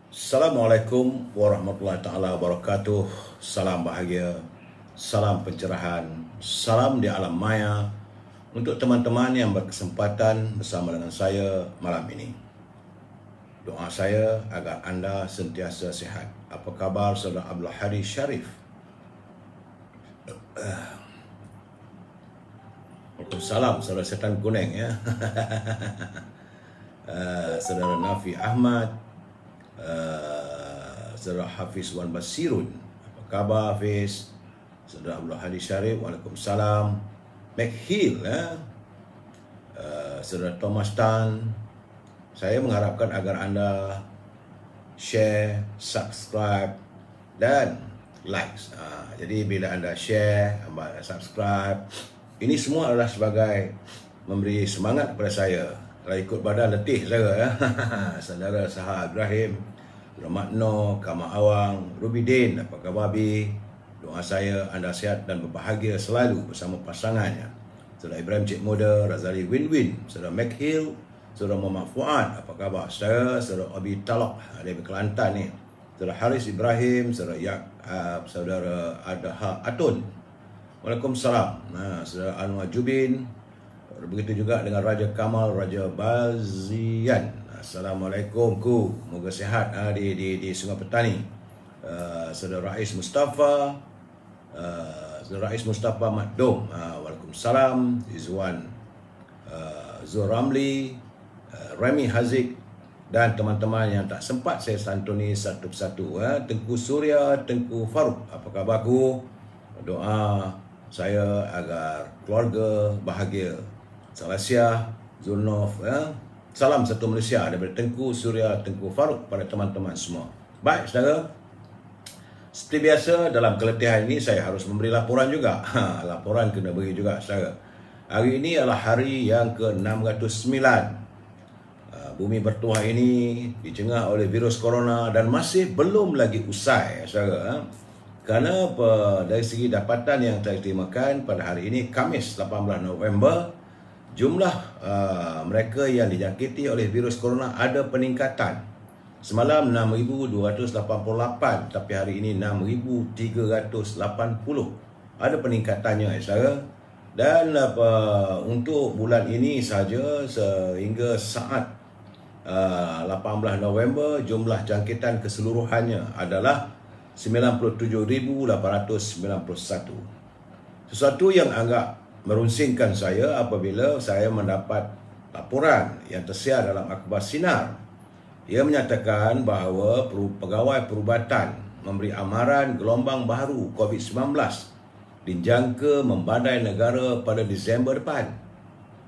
Assalamualaikum warahmatullahi taala wabarakatuh. Salam bahagia, salam pencerahan, salam di alam maya untuk teman-teman yang berkesempatan bersama dengan saya malam ini. Doa saya agar anda sentiasa sihat. Apa khabar saudara Abdul Hari Sharif? Waalaikumsalam saudara Setan Kuning ya. Saudara Nafi Ahmad, saudara Hafiz Wan Basirun. Apa khabar Hafiz? Saudara Abdul Hadi Sharif, Waalaikumsalam. McHill ya. Saudara Thomas Tan. Saya mengharapkan agar anda share, subscribe dan likes. Jadi bila anda share, anda subscribe, ini semua adalah sebagai memberi semangat kepada saya. Kalau ikut badan letih saya ya. Saudara Saha Ibrahim, Rahmat Noor, Kamal Awang, Ruby Din, apa khabar Bi? Doa saya anda sihat dan berbahagia selalu bersama pasangannya. Saudara Ibrahim Cik Muda, Razali Win-Win, Saudara McHill, Saudara Muhammad Fuad, apa khabar? Saudara Abi Talok, dari Kelantan ni. Saudara Haris Ibrahim, Saudara Adha Atun. Waalaikumsalam. Saudara Anwar Jubin. Begitu juga dengan Raja Kamal, Raja Bazian. Assalamualaikum ku. Moga sihat di Sungai Petani. Saudara Rais Mustafa, Saudara Rais Mustafa Makdum. Waalaikumsalam. Izwan Zul Ramli, Remy Haziq dan teman-teman yang tak sempat saya santuni satu persatu. Tengku Surya, Tengku Faruk, apa khabarku? Doa saya agar keluarga bahagia. Salasyah, Zulnof, salam satu Malaysia daripada Tengku Surya, Tengku Faruk pada teman-teman semua. Baik saudara, seperti biasa dalam keletihan ini saya harus memberi laporan juga. Laporan kena beri juga saudara. Hari ini adalah hari yang ke-609. Bumi bertuah ini dicengah oleh virus corona dan masih belum lagi usai saudara. Kerana dari segi dapatan yang saya terimakan pada hari ini Khamis 18 November, jumlah mereka yang dijangkiti oleh virus corona ada peningkatan. Semalam 6,288 tapi hari ini 6,380. Ada peningkatannya saudara. Dan untuk bulan ini saja sehingga saat 18 November jumlah jangkitan keseluruhannya adalah 97,891. Sesuatu yang agak merunsingkan saya apabila saya mendapat laporan yang tersiar dalam akhbar Sinar. Ia menyatakan bahawa pegawai perubatan memberi amaran gelombang baru COVID-19 dijangka membadai negara pada Disember depan.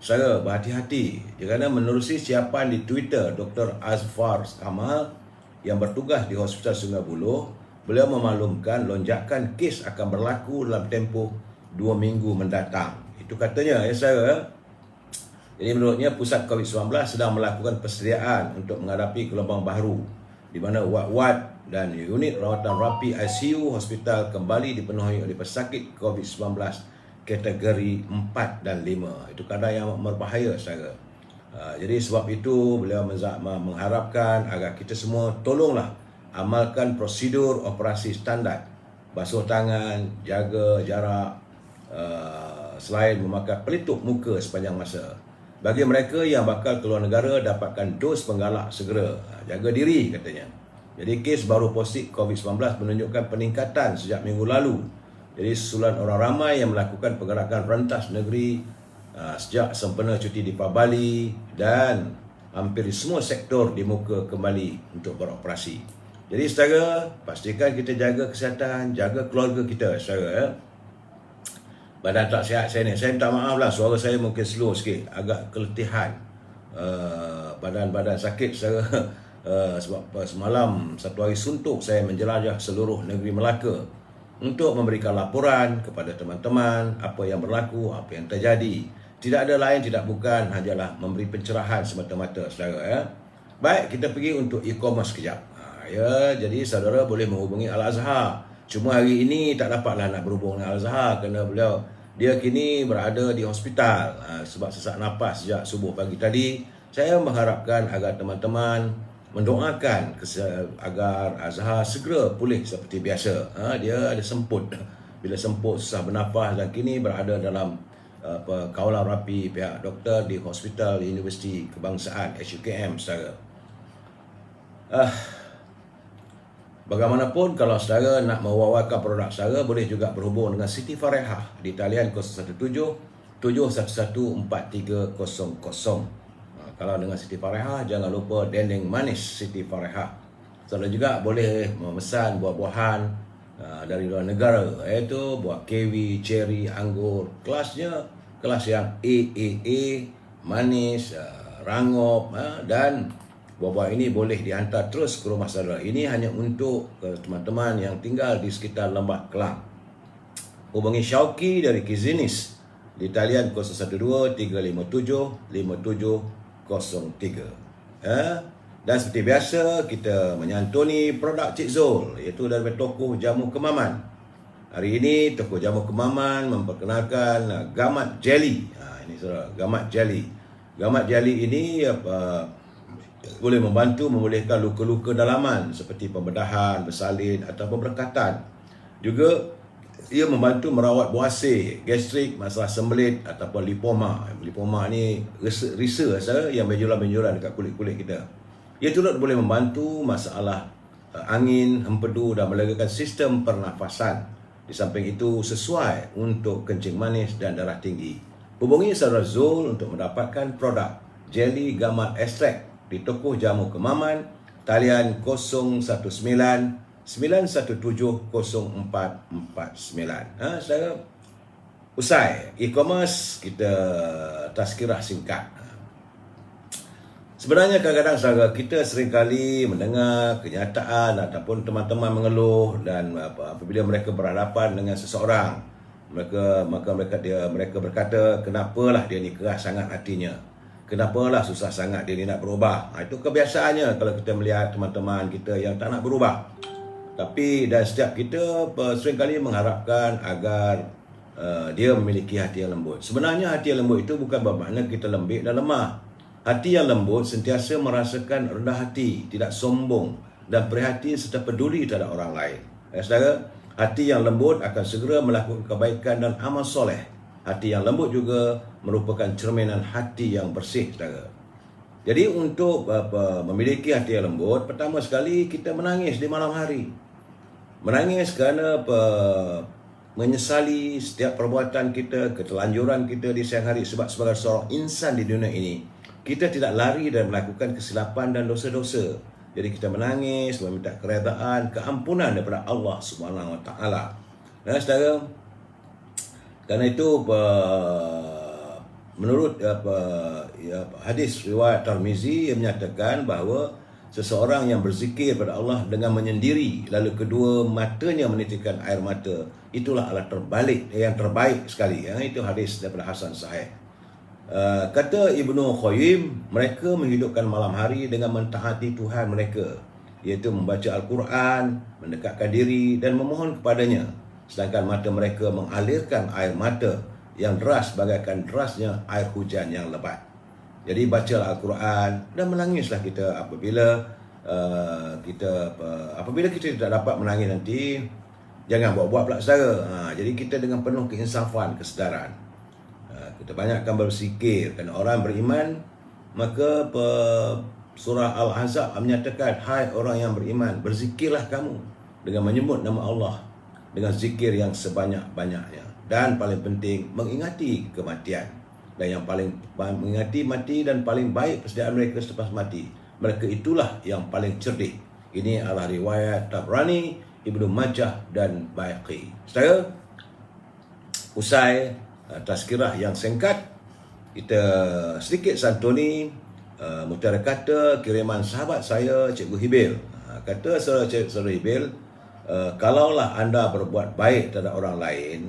Saya berhati-hati kerana menerusi siapan di Twitter Dr. Azfar Kamal yang bertugas di Hospital Sungai Buloh, beliau memaklumkan lonjakan kes akan berlaku dalam tempoh 2 minggu mendatang. Itu katanya saya. Jadi menurutnya pusat COVID-19 sedang melakukan persediaan untuk menghadapi gelombang baru di mana wad-wad dan unit rawatan rapi ICU hospital kembali dipenuhi oleh pesakit COVID-19 kategori 4 dan 5. Itu keadaan yang berbahaya saudara. Jadi sebab itu beliau mengharapkan agar kita semua tolonglah amalkan prosedur operasi standard, basuh tangan, jaga jarak, selain memakai pelitup muka sepanjang masa. Bagi mereka yang bakal keluar negara dapatkan dos penggalak segera. Jaga diri katanya. Jadi kes baru positif COVID-19 menunjukkan peningkatan sejak minggu lalu. Jadi susulan orang ramai yang melakukan pergerakan rentas negeri sejak sempena cuti di Bali dan hampir di semua sektor dibuka kembali untuk beroperasi. Jadi saudara, pastikan kita jaga kesihatan, jaga keluarga kita saudara. Badan tak sihat saya ni, saya minta maaf lah, suara saya mungkin slow sikit, agak keletihan, badan sakit saudara. Sebab semalam satu hari suntuk saya menjelajah seluruh negeri Melaka untuk memberikan laporan kepada teman-teman apa yang berlaku, apa yang terjadi. Tidak ada lain, tidak bukan, hanyalah memberi pencerahan semata-mata saudara ya. Baik, kita pergi untuk e-commerce kejap. Ya, jadi saudara boleh menghubungi Al-Azhar. Cuma hari ini tak dapatlah nak berhubung dengan Al-Azhar kerana dia kini berada di hospital sebab sesak nafas sejak subuh pagi tadi. Saya mengharapkan agar teman-teman mendoakan agar Azhar segera pulih seperti biasa. Dia ada semput. Bila semput, susah bernafas dan kini berada dalam kawalan rapi pihak doktor di Hospital Universiti Kebangsaan HUKM saudara. Bagaimanapun, kalau saudara nak mewawarkan produk saudara, boleh juga berhubung dengan Siti Farehah di talian 017 711 4300. Kalau dengan Siti Farehah, jangan lupa dendeng manis Siti Farehah. Saudara juga boleh memesan buah-buahan dari luar negara, iaitu buah kiwi, ceri, anggur. Kelasnya kelas yang AAA, manis, rangup, dan buah-buah ini boleh dihantar terus ke rumah saudara. Ini hanya untuk teman-teman yang tinggal di sekitar Lembah Kelang. Hubungi Syauqi dari Kizinis di talian 012 357 5703. Dan seperti biasa, kita menyantuni produk Cik Zul, iaitu dari toko jamu Kemaman. Hari ini toko jamu Kemaman memperkenalkan Gamat Jelly. Ini saudara, Gamat Jelly. Gamat Jelly ini boleh membantu memulihkan luka-luka dalaman seperti pembedahan, bersalin atau pemberkatan. Juga ia membantu merawat buasir, gastrik, masalah sembelit ataupun lipoma. Lipoma ni risa yang benjolan-benjolan dekat kulit-kulit kita. Ia turut boleh membantu masalah angin, empedu dan melegakan sistem pernafasan. Di samping itu, sesuai untuk kencing manis dan darah tinggi. Hubungi saudara Zul untuk mendapatkan produk Jelly Gamat Extract di toko jamu Kemaman, talian 019 917 0449. Saudara, usai e-commerce, kita tazkirah singkat. Sebenarnya kadang-kadang saudara, kita seringkali mendengar kenyataan ataupun teman-teman mengeluh, dan apabila mereka berhadapan dengan seseorang, mereka berkata, kenapalah dia ni keras sangat hatinya, kenapalah susah sangat dia ni nak berubah. Itu kebiasaannya kalau kita melihat teman-teman kita yang tak nak berubah. Tapi dan setiap kita seringkali mengharapkan agar dia memiliki hati yang lembut. Sebenarnya hati yang lembut itu bukan bermakna kita lembik dan lemah. Hati yang lembut sentiasa merasakan rendah hati, tidak sombong dan prihatin serta peduli terhadap orang lain. Saudara, hati yang lembut akan segera melakukan kebaikan dan amal soleh. Hati yang lembut juga merupakan cerminan hati yang bersih, saudara. Jadi untuk memiliki hati yang lembut, pertama sekali kita menangis di malam hari. Menangis kerana menyesali setiap perbuatan kita, ketelanjuran kita di siang hari. Sebab sebagai seorang insan di dunia ini, kita tidak lari dan melakukan kesilapan dan dosa-dosa. Jadi kita menangis, meminta keredaan, keampunan daripada Allah Subhanahu Wa Taala. Dan saudara, kerana itu menurut hadis riwayat Tirmizi yang menyatakan bahawa seseorang yang berzikir pada Allah dengan menyendiri, lalu kedua matanya menitikkan air mata, itulah adalah yang terbaik sekali. Itu hadis daripada Hasan Sahih. Kata Ibnu Qayyim, mereka menghidupkan malam hari dengan mentaati Tuhan mereka, iaitu membaca Al-Quran, mendekatkan diri dan memohon kepadanya. Sedangkan mata mereka mengalirkan air mata yang deras bagaikan derasnya air hujan yang lebat. Jadi bacalah Al-Quran dan menangislah kita apabila kita tidak dapat menangis nanti. Jangan buat-buat pula saudara. Jadi kita dengan penuh keinsafan, kesedaran, kita banyakkan berzikir. Kerana orang beriman, maka surah Al-Ahzab menyatakan, hai orang yang beriman, berzikirlah kamu dengan menyebut nama Allah dengan zikir yang sebanyak-banyaknya. Dan paling penting, mengingati kematian. Dan yang paling mengingati mati dan paling baik persediaan mereka selepas mati, mereka itulah yang paling cerdik. Ini adalah riwayat Tabrani, Ibnu Majah dan Baihaqi. Saudara, usai tazkirah yang singkat, kita sedikit santuni mutiara kata kiriman sahabat saya, Cikgu Hibil. Kata saudara Hibil, kalaulah anda berbuat baik terhadap orang lain,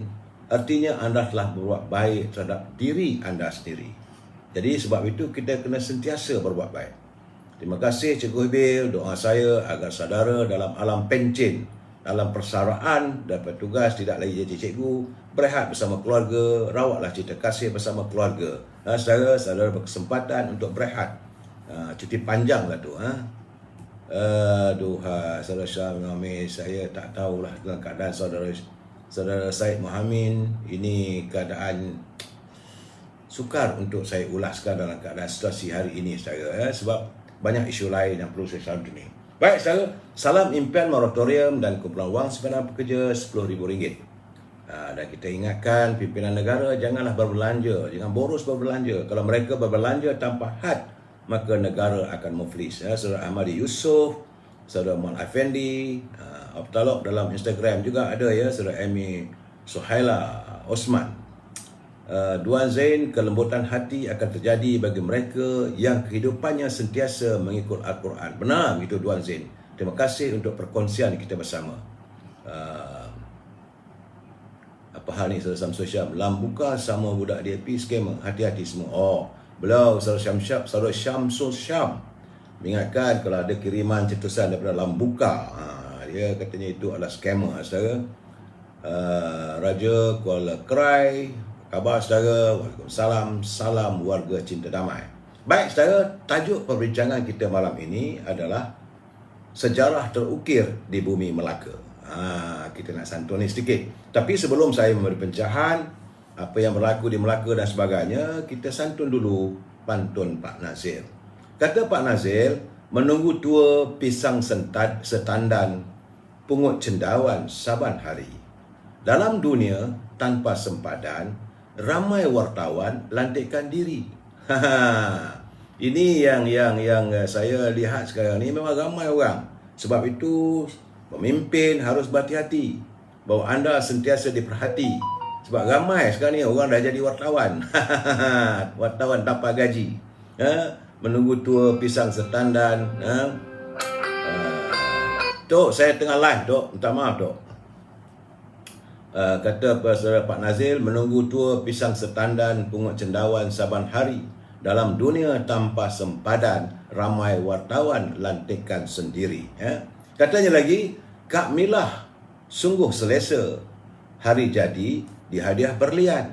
artinya anda telah berbuat baik terhadap diri anda sendiri. Jadi sebab itu kita kena sentiasa berbuat baik. Terima kasih Cikgu Hibil. Doa saya agar saudara dalam alam pencen, dalam persaraan dapat tugas tidak lagi jadi cikgu, berehat bersama keluarga, rawatlah cita kasih bersama keluarga. Saudara berkesempatan untuk berehat, cuti panjang lah tu. Duhai, saudara Syah Muhammad, saya tak tahulah dalam keadaan saudara Syed Muhammad. Ini keadaan sukar untuk saya ulaskan dalam keadaan situasi hari ini, saudara, sebab banyak isu lain yang perlu saya santuni. Baik, saudara, salam impian moratorium dan kumpulan wang sebenar pekerja RM10,000. Dan kita ingatkan pimpinan negara janganlah berbelanja, jangan boros berbelanja. Kalau mereka berbelanja tanpa had, maka negara akan muflis. Saudara Ahmadi Yusof, saudara Muhammad Effendi, Abtalok dalam Instagram juga ada ya, saudara Amy Suhaila Osman. Duan Zain, kelembutan hati akan terjadi bagi mereka yang kehidupannya sentiasa mengikut Al-Quran. Benar begitu Duan Zain. Terima kasih untuk perkongsian kita bersama. Apa hal ni saudara Samsul Syam? Lambuka sama budak DAP skamer. Hati-hati semua. Beliau saudara Syamsul Syam mengingatkan kalau ada kiriman cetusan daripada Lambuka, dia katanya itu adalah skamer, saudara. Raja Kuala Krai, khabar saudara? Waalaikumsalam. Salam warga cinta damai. Baik saudara, tajuk perbincangan kita malam ini adalah sejarah terukir di bumi Melaka. Kita nak santuni sedikit. Tapi sebelum saya memberi pencerahan apa yang berlaku di Melaka dan sebagainya, kita santun dulu pantun Pak Nazir. Kata Pak Nazir, menunggu tua pisang setandan, pungut cendawan saban hari. Dalam dunia tanpa sempadan, ramai wartawan lantikkan diri. Ini yang saya lihat sekarang ni, memang ramai orang. Sebab itu pemimpin harus berhati-hati bahawa anda sentiasa diperhati. Sebab ramai sekarang ni orang dah jadi wartawan. Wartawan tanpa gaji. Menunggu tua pisang setandan. Tok, saya tengah live, Tok. Minta maaf, Tok. Kata saudara Pak Nazil, menunggu tua pisang setandan, pungut cendawan saban hari. Dalam dunia tanpa sempadan, ramai wartawan lantikkan sendiri. Katanya lagi, Kak Milah sungguh selesa. Hari jadi dihadiah berlian.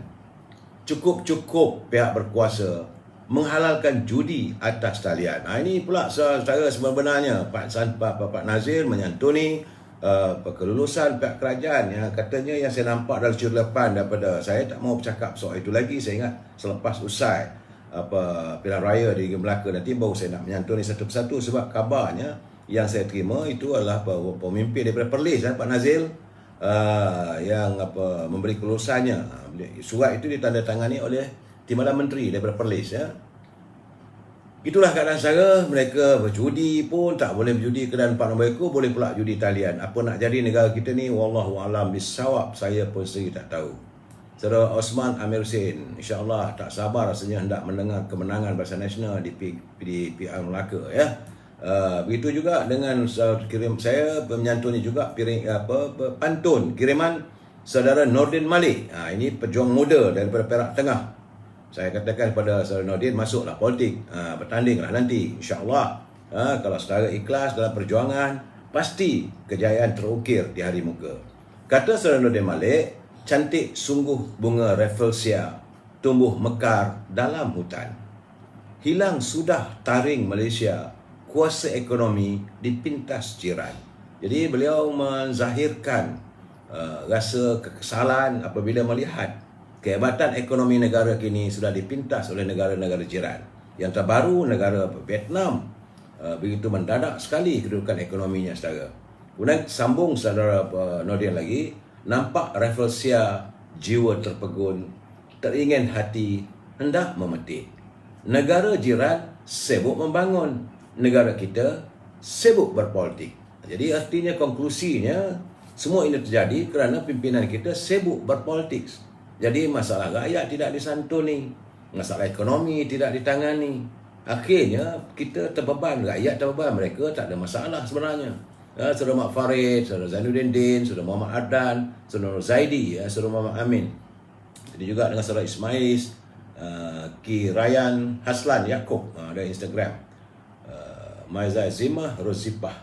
Cukup-cukup pihak berkuasa menghalalkan judi atas talian. Ini pula saudara sebenarnya Pak Nazir menyantuni kelulusan pihak kerajaan yang katanya yang saya nampak dalam cerita daripada saya tak mau bercakap soal itu lagi. Saya ingat selepas usai pilihan raya di Melaka nanti baru saya nak menyantuni satu persatu, sebab kabarnya yang saya terima itu adalah pemimpin daripada Perlis, Pak Nazil, yang memberi kelulusannya. Surat itu ditandatangani oleh Timbalan Menteri daripada Perlis. Itulah keadaan saya. Mereka berjudi pun tak boleh berjudi kerana Pak mereka, boleh pula judi talian. Apa nak jadi negara kita ni, wallahu alam bisawab, saya pun sendiri tak tahu. Saudara Osman Amir Hussein, insya-Allah tak sabar rasanya hendak mendengar kemenangan Barisan Nasional di PR Melaka ya. Begitu juga dengan saya menyantuni juga pantun kiriman saudara Nordin Malik. Ini pejuang muda daripada Perak Tengah. Saya katakan kepada saudara Nordin, masuklah politik, bertandinglah nanti insya-Allah. Kalau saudara ikhlas dalam perjuangan, pasti kejayaan terukir di hari muka. Kata saudara Nordin Malik, cantik sungguh bunga rafflesia tumbuh mekar dalam hutan. Hilang sudah taring Malaysia, kuasa ekonomi dipintas jiran. Jadi beliau menzahirkan rasa kekesalan apabila melihat kehebatan ekonomi negara kini sudah dipintas oleh negara-negara jiran. Yang terbaru negara Vietnam, begitu mendadak sekali kedudukan ekonominya, saudara. Kemudian sambung saudara Nordin lagi, nampak rafflesia jiwa terpegun, teringin hati hendak memetik. Negara jiran sibuk membangun, negara kita sibuk berpolitik. Jadi artinya konklusinya semua ini terjadi kerana pimpinan kita sibuk berpolitik. Jadi masalah rakyat tidak disantuni, masalah ekonomi tidak ditangani. Akhirnya kita terbeban, rakyat terbeban, mereka tak ada masalah sebenarnya. Saudara Mak Farid, saudara Zainuddin Din, saudara Muhammad Ardan, saudara Zaidi, saudara Muhammad Amin. Jadi juga dengan saudara Ismailis, Ki Ryan Haslan Yaakob dari Instagram, Maiza Zimah Rozipah.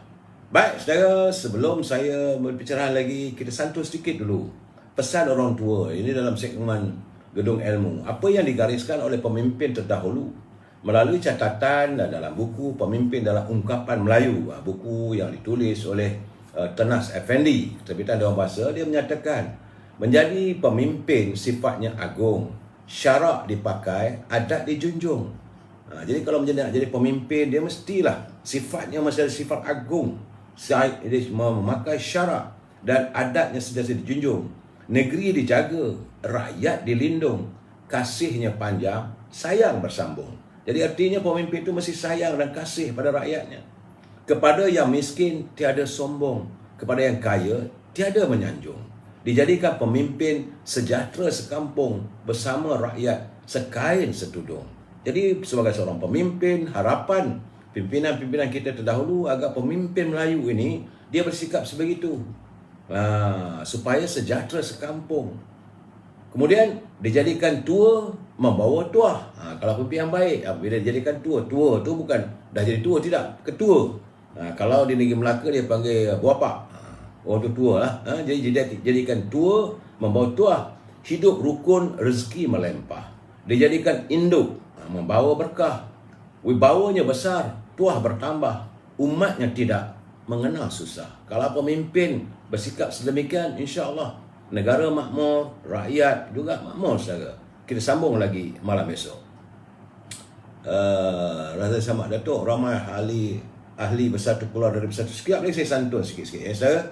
Baik saudara, sebelum saya berbicara lagi, kita santun sedikit dulu pesan orang tua ini dalam segmen Gedung Ilmu. Apa yang digariskan oleh pemimpin terdahulu melalui catatan dalam buku Pemimpin dalam Ungkapan Melayu, buku yang ditulis oleh Tenas Effendi, terbitan Dewan Bahasa. Dia menyatakan menjadi pemimpin sifatnya agung, syarak dipakai, adat dijunjung. Jadi kalau menjadi pemimpin, dia mestilah sifatnya mesti ada sifat agung, dia memakai syarak dan adatnya sentiasa dijunjung. Negeri dijaga, rakyat dilindung, kasihnya panjang, sayang bersambung. Jadi artinya pemimpin itu mesti sayang dan kasih pada rakyatnya. Kepada yang miskin tiada sombong, kepada yang kaya tiada menyanjung. Dijadikan pemimpin sejahtera sekampung, bersama rakyat sekain setudung. Jadi sebagai seorang pemimpin, harapan pimpinan-pimpinan kita terdahulu agar pemimpin Melayu ini dia bersikap sebegitu, supaya sejahtera sekampung. Kemudian dijadikan tua membawa tuah. Kalau pemimpin yang baik, bila dijadikan tua tu bukan dah jadi tua, tidak, ketua. Kalau di negeri Melaka dia panggil buapak. Tu tua lah. Jadi jadikan tua membawa tuah, hidup rukun rezeki melimpah. Dijadikan induk, membawa berkah. Wibawanya besar, tuah bertambah. Umatnya tidak mengenal susah. Kalau pemimpin bersikap sedemikian, insya-Allah negara makmur, rakyat juga makmur saja. Kita sambung lagi malam esok. Rasa sama Datuk, ramai ahli bersatu keluar dari bersatu. Sekejap lagi saya santun sikit-sikit ya saudara.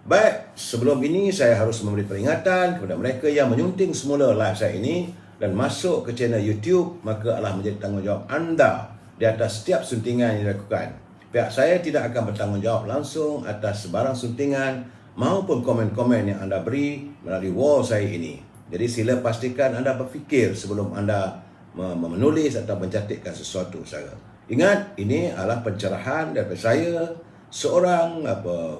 Baik, sebelum ini saya harus memberi peringatan kepada mereka yang menyunting semula live saya ini dan masuk ke channel YouTube, maka adalah menjadi tanggungjawab anda di atas setiap suntingan yang dilakukan. Pihak saya tidak akan bertanggungjawab langsung atas sebarang suntingan maupun komen-komen yang anda beri melalui wall saya ini. Jadi sila pastikan anda berfikir sebelum anda menulis atau mencatatkan sesuatu saudara. Ingat, ini adalah pencerahan daripada saya, seorang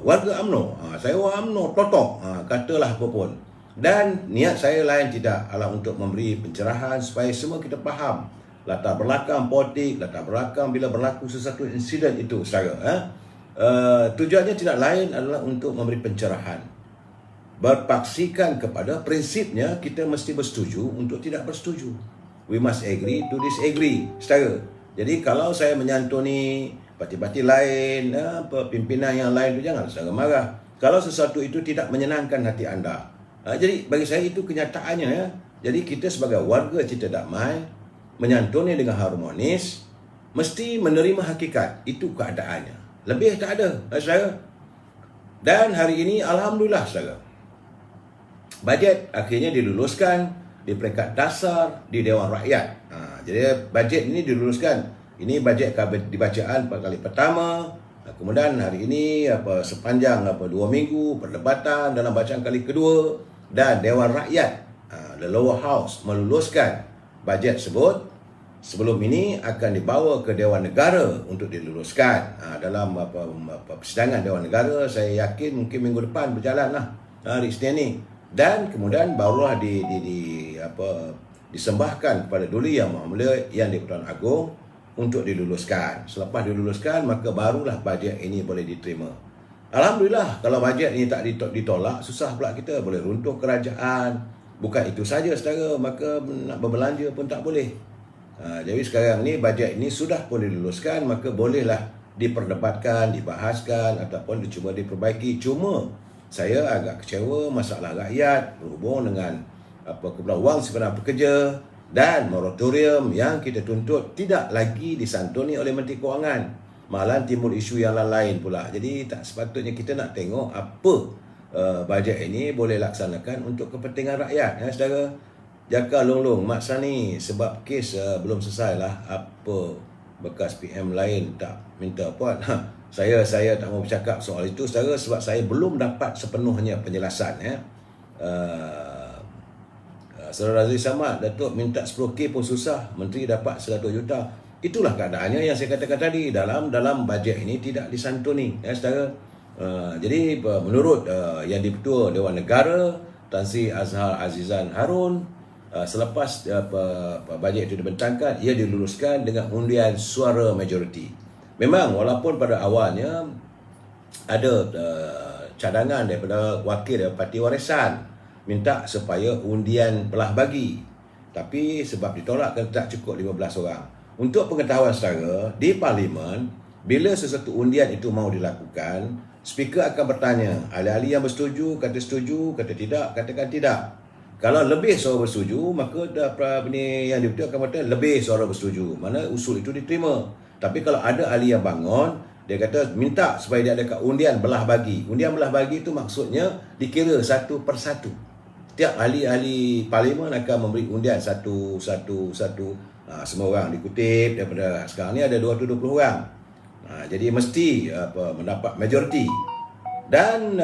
warga UMNO. Saya orang UMNO totok, katalah apa pun. Dan niat saya lain tidak adalah untuk memberi pencerahan supaya semua kita faham latar belakang politik, latar belakang bila berlaku sesuatu insiden itu saudara. Tujuannya tidak lain adalah untuk memberi pencerahan, berpaksikan kepada prinsipnya kita mesti bersetuju untuk tidak bersetuju. We must agree to disagree saudara. Jadi kalau saya menyantuni parti-parti lain, pimpinan yang lain itu, jangan saudara marah kalau sesuatu itu tidak menyenangkan hati anda. Jadi bagi saya itu kenyataannya ya. Jadi kita sebagai warga cita damai, menyantuni dengan harmonis, mesti menerima hakikat. Itu keadaannya, lebih tak ada saudara. Dan hari ini alhamdulillah saudara, bajet akhirnya diluluskan di peringkat dasar di Dewan Rakyat. Jadi bajet ini diluluskan. Ini bajet dibacaan kali pertama. Kemudian hari ini sepanjang 2 minggu perdebatan dalam bacaan kali kedua, dan Dewan Rakyat, the lower house, meluluskan bajet tersebut. Sebelum ini akan dibawa ke Dewan Negara untuk diluluskan. Dalam persidangan Dewan Negara, saya yakin mungkin minggu depan berjalanlah, hari Isnin ni. Dan kemudian barulah disembahkan kepada Duli Yang Maha Mulia yang di-Pertuan Agong untuk diluluskan. Selepas diluluskan, maka barulah bajet ini boleh diterima. Alhamdulillah, kalau bajet ini tak ditolak, susah pula kita, boleh runtuh kerajaan. Bukan itu saja saudara, maka nak berbelanja pun tak boleh. Jadi sekarang ni bajet ini sudah pun diluluskan, maka bolehlah diperdebatkan, dibahaskan ataupun cuba diperbaiki. Cuma saya agak kecewa masalah rakyat berhubung dengan wang simpanan pekerja dan moratorium yang kita tuntut tidak lagi disantuni oleh Menteri Kewangan. Malah timbul isu yang lain pula. Jadi tak sepatutnya kita nak tengok apa bajet ini boleh laksanakan untuk kepentingan rakyat ya saudara. Jaka long-long Mat Sani sebab kes belum selesai lah, apa bekas PM lain tak minta puan. Saya tak mau bercakap soal itu saudara, sebab saya belum dapat sepenuhnya penjelasan ya. Saudara Razli Samad, Datuk minta 10K pun susah, Menteri dapat 100 juta. Itulah keadaannya yang saya katakan tadi, dalam bajet ini tidak disantuni ya saudara. Jadi menurut Yang di-Pertua Dewan Negara Tan Sri Azhar Azizan Harun, selepas bajet itu dibentangkan, ia diluluskan dengan undian suara majoriti. Memang walaupun pada awalnya ada cadangan daripada wakil dari Parti Warisan minta supaya undian belah bagi, tapi sebab ditolak kan tak cukup 15 orang. untuk pengetahuan saudara, di Parlimen, bila sesuatu undian itu mau dilakukan, speaker akan bertanya, ahli-ahli yang bersetuju, kata tidak, katakan tidak. Kalau lebih suara bersetuju, maka yang dibetul akan kata lebih suara bersetuju. Mana usul itu diterima. Tapi kalau ada ahli yang bangun, dia kata minta supaya dia adakan undian belah bagi. Undian belah bagi itu maksudnya dikira satu persatu. Setiap ahli-ahli Parlimen akan memberi undian satu. Semua orang dikutip daripada sekarang ni ada 220 orang. Jadi mesti mendapat majoriti. Dan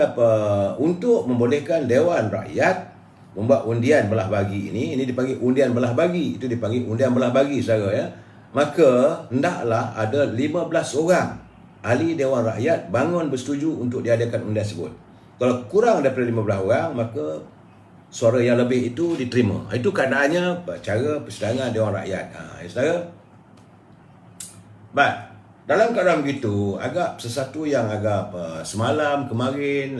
untuk membolehkan Dewan Rakyat membuat undian belah bagi ini dipanggil undian belah bagi. Itu dipanggil undian belah bagi, saudara ya. Maka hendaklah ada 15 orang ahli Dewan Rakyat bangun bersetuju untuk diadakan undian tersebut. Kalau kurang daripada 15 orang, maka suara yang lebih itu diterima. Itu keadaannya cara persidangan Dewan Rakyat. Ya saudara. But dalam keadaan begitu, agak sesuatu yang agak semalam kemarin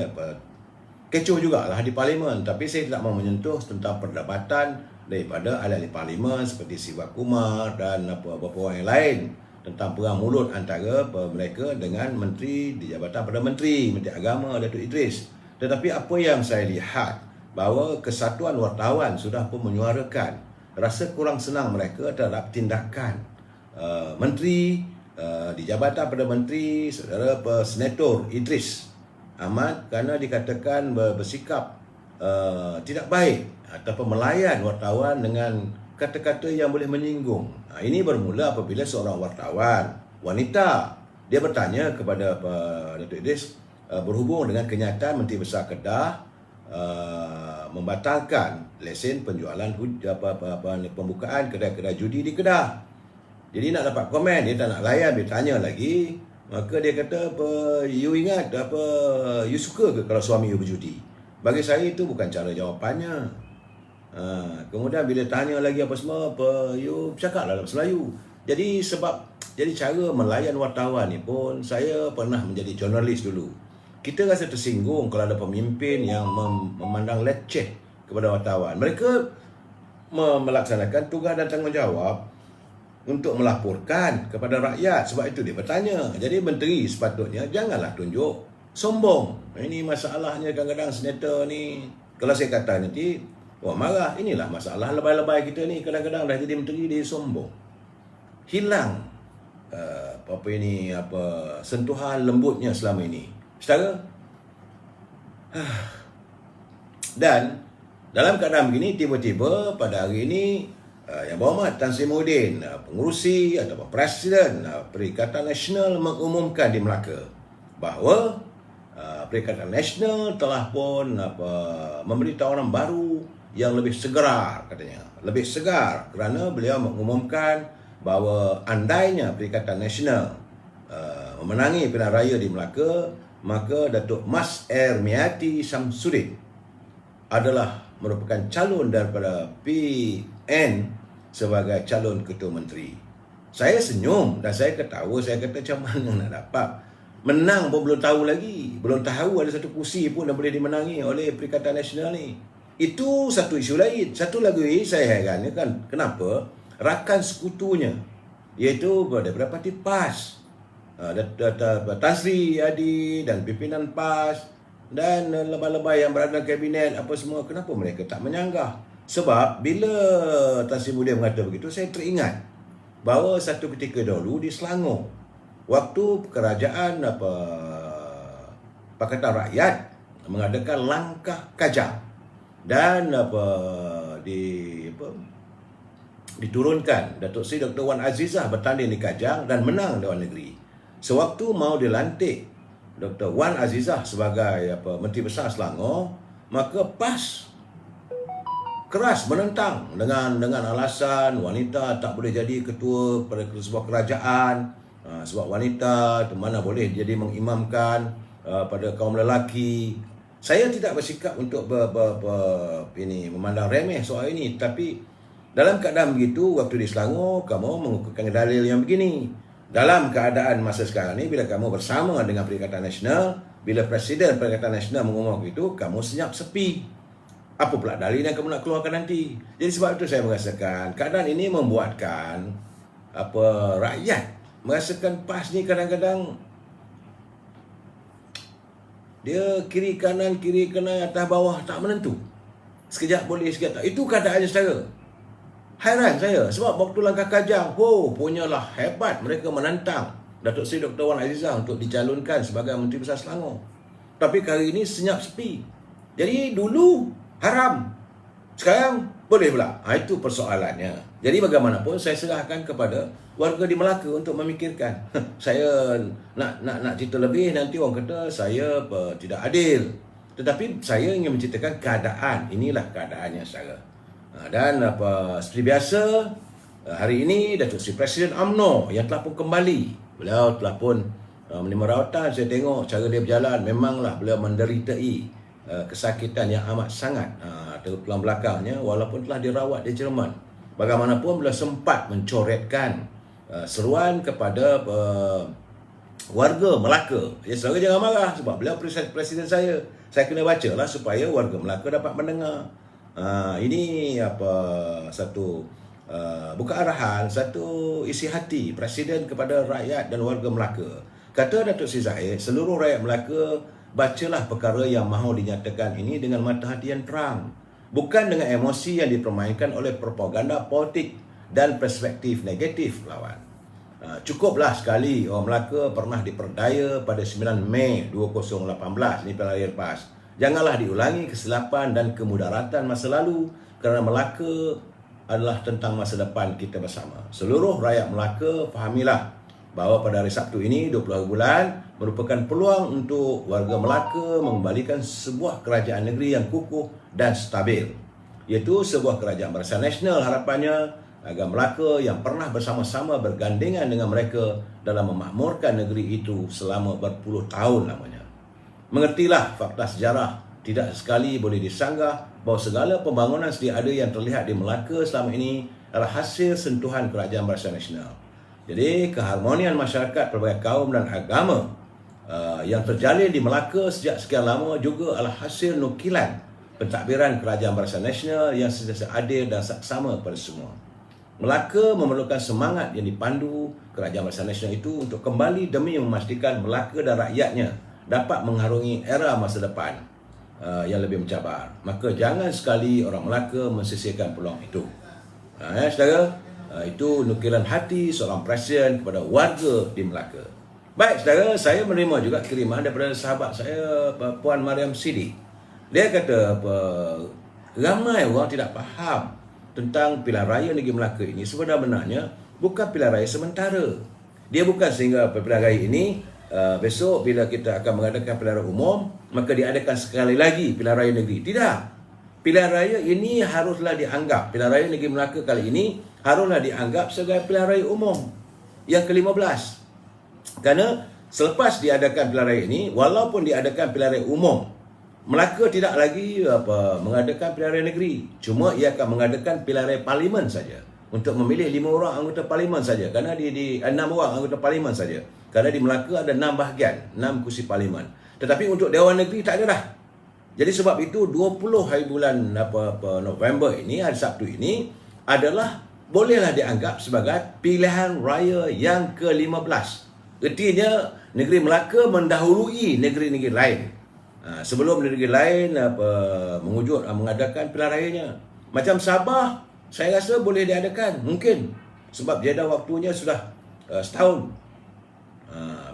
kecoh jugalah di Parlimen. Tapi saya tidak mau menyentuh tentang perdebatan daripada ahli-ahli Parlimen seperti Siva Kumar dan beberapa orang yang lain tentang perang mulut antara mereka dengan Menteri di Jabatan Perdana Menteri, Menteri Agama Datuk Idris. Tetapi apa yang saya lihat, bahawa Kesatuan Wartawan sudah pun menyuarakan rasa kurang senang mereka terhadap tindakan Menteri di Jabatan Perdana Menteri, saudara Senator Idris Ahmad, kerana dikatakan bersikap tidak baik ataupun melayan wartawan dengan kata-kata yang boleh menyinggung. Ini bermula apabila seorang wartawan wanita, dia bertanya kepada Datuk Idris berhubung dengan kenyataan Menteri Besar Kedah membatalkan lesen penjualan pembukaan kedai-kedai judi di Kedah. Jadi nak dapat komen, dia tak nak layan, dia tanya lagi. Maka dia kata, you ingat you suka ke kalau suami you berjudi? Bagi saya itu bukan cara jawapannya. Kemudian bila tanya lagi apa semua, you cakap dalam Melayu. Jadi cara melayan wartawan ni pun, saya pernah menjadi jurnalis dulu. Kita rasa tersinggung kalau ada pemimpin yang memandang leceh kepada wartawan. Mereka melaksanakan tugas dan tanggungjawab untuk melaporkan kepada rakyat. Sebab itu dia bertanya. Jadi menteri sepatutnya janganlah tunjuk sombong. Ini masalahnya kadang-kadang senator ni. Kalau saya kata nanti, marah. Inilah masalah lebay-lebay kita ni. Kadang-kadang dah jadi menteri dia sombong. Hilang sentuhan lembutnya selama ini. Saudara. Dan dalam keadaan begini, tiba-tiba pada hari ini Yang Berhormat Tan Sri Muhyiddin, pengurusi atau Presiden Perikatan Nasional mengumumkan di Melaka bahawa Perikatan Nasional telah pun memberi tawaran baru yang lebih segar, katanya. Lebih segar kerana beliau mengumumkan bahawa andainya Perikatan Nasional memenangi pilihan raya di Melaka, maka Datuk Mas Ermiati Samsudin adalah merupakan calon daripada PN sebagai calon Ketua Menteri. Saya senyum dan saya ketawa. Saya kata macam mana nak dapat menang pun belum tahu lagi. Belum tahu ada satu kursi pun yang boleh dimenangi oleh Perikatan Nasional ni. Itu satu isu lain. Satu lagi saya heran kan, kenapa rakan sekutunya iaitu daripada Parti PAS, Tan Sri Adi dan pimpinan PAS dan lebay-lebay yang berada dalam kabinet apa semua, kenapa mereka tak menyanggah? Sebab bila Tan Sri Muhyiddin mengatakan begitu, saya teringat bahawa satu ketika dahulu di Selangor, waktu kerajaan Pakatan Rakyat mengadakan langkah Kajang dan diturunkan Datuk Seri Dr. Wan Azizah bertanding di Kajang dan menang Dewan Negeri. Sewaktu mau dilantik Dr. Wan Azizah sebagai Menteri Besar Selangor, maka PAS keras menentang dengan alasan wanita tak boleh jadi ketua pada sebuah kerajaan, sebab wanita mana boleh jadi mengimamkan pada kaum lelaki. Saya tidak bersikap untuk memandang remeh soal ini, tapi dalam keadaan begitu, waktu di Selangor kamu mengukuhkan dalil yang begini. Dalam keadaan masa sekarang ni, bila kamu bersama dengan Perikatan Nasional, bila Presiden Perikatan Nasional mengumumkan itu, kamu senyap sepi. Apa pula dalil yang kamu nak keluarkan nanti? Jadi sebab itu saya merasakan keadaan ini membuatkan rakyat merasakan PAS ni kadang-kadang dia kiri kanan, atas bawah tak menentu. Sekejap boleh, sekejap tak. Itu keadaannya saudara. Hairan saya sebab waktu Langkah Kajang, punyalah hebat mereka menantang Datuk Seri Dr. Wan Azizah untuk dicalonkan sebagai Menteri Besar Selangor. Tapi kali ini senyap sepi. Jadi dulu haram, sekarang boleh pula. Itu persoalannya. Jadi bagaimanapun saya serahkan kepada warga di Melaka untuk memikirkan. Saya nak cerita lebih, nanti orang kata saya tidak adil. Tetapi saya ingin menceritakan keadaan. Inilah keadaannya saya. Dan seperti biasa, hari ini Datuk Seri Presiden UMNO yang telah pun kembali. Beliau telah pun menerima rawatan. Saya tengok cara dia berjalan, memanglah beliau menderitai kesakitan yang amat sangat tulang belakangnya, walaupun telah dirawat di Jerman. Bagaimanapun beliau sempat mencoretkan seruan kepada warga Melaka. Ya, saudara jangan marah sebab beliau presiden saya. Saya kena bacalah supaya warga Melaka dapat mendengar. Ini satu bukan arahan, satu isi hati presiden kepada rakyat dan warga Melaka. Kata Datuk Seri Zahid, seluruh rakyat Melaka, bacalah perkara yang mahu dinyatakan ini dengan mata hati yang terang, bukan dengan emosi yang dipermainkan oleh propaganda politik dan perspektif negatif lawan. Cukuplah sekali orang Melaka pernah diperdaya pada 9 Mei 2018, ini pelarian PAS. Janganlah diulangi kesilapan dan kemudaratan masa lalu, kerana Melaka adalah tentang masa depan kita bersama. Seluruh rakyat Melaka fahamilah bahawa pada hari Sabtu ini 20 hari bulan merupakan peluang untuk warga Melaka mengembalikan sebuah kerajaan negeri yang kukuh dan stabil, iaitu sebuah kerajaan barisan nasional harapannya, agar Melaka yang pernah bersama-sama bergandengan dengan mereka dalam memakmurkan negeri itu selama berpuluh tahun lamanya. Mengertilah fakta sejarah, tidak sekali boleh disanggah bahawa segala pembangunan sedia ada yang terlihat di Melaka selama ini adalah hasil sentuhan kerajaan barisan nasional. Jadi keharmonian masyarakat pelbagai kaum dan agama yang terjalin di Melaka sejak sekian lama juga adalah hasil nukilan pentadbiran kerajaan barisan nasional yang sentiasa adil dan saksama kepada semua. Melaka memerlukan semangat yang dipandu kerajaan barisan nasional itu untuk kembali demi memastikan Melaka dan rakyatnya dapat mengarungi era masa depan yang lebih mencabar. Maka jangan sekali orang Melaka mensisihkan peluang itu. Saudara, itu nukilan hati seorang presiden kepada warga di Melaka. Baik saudara, saya menerima juga kiriman daripada sahabat saya, Puan Mariam Sidi. Dia kata ramai orang tidak faham tentang pilihan raya negeri Melaka ini. Sebenarnya bukan pilihan raya sementara. Dia bukan sehingga pilihan raya ini besok bila kita akan mengadakan pilihan raya umum, maka diadakan sekali lagi pilihan raya negeri. Tidak. Pilihan raya ini haruslah dianggap, pilihan raya negeri Melaka kali ini haruslah dianggap sebagai pilihan raya umum yang ke-15. Kerana selepas diadakan pilihan raya ini, walaupun diadakan pilihan raya umum, Melaka tidak lagi mengadakan pilihan raya negeri. Cuma ia akan mengadakan pilihan raya parlimen saja. Untuk memilih 5 orang anggota parlimen saja. Kerana di 6 orang anggota parlimen saja. Kerana di Melaka ada 6 bahagian, 6 kursi parlimen. Tetapi untuk Dewan Negeri tak ada dah. Jadi sebab itu 20 hari bulan November ini, hari Sabtu ini adalah bolehlah dianggap sebagai pilihan raya yang ke-15. Artinya negeri Melaka mendahului negeri-negeri lain. Sebelum negeri lain mengadakan pilihan rayanya. Macam Sabah, saya rasa boleh diadakan, mungkin. Sebab jadah waktunya sudah setahun.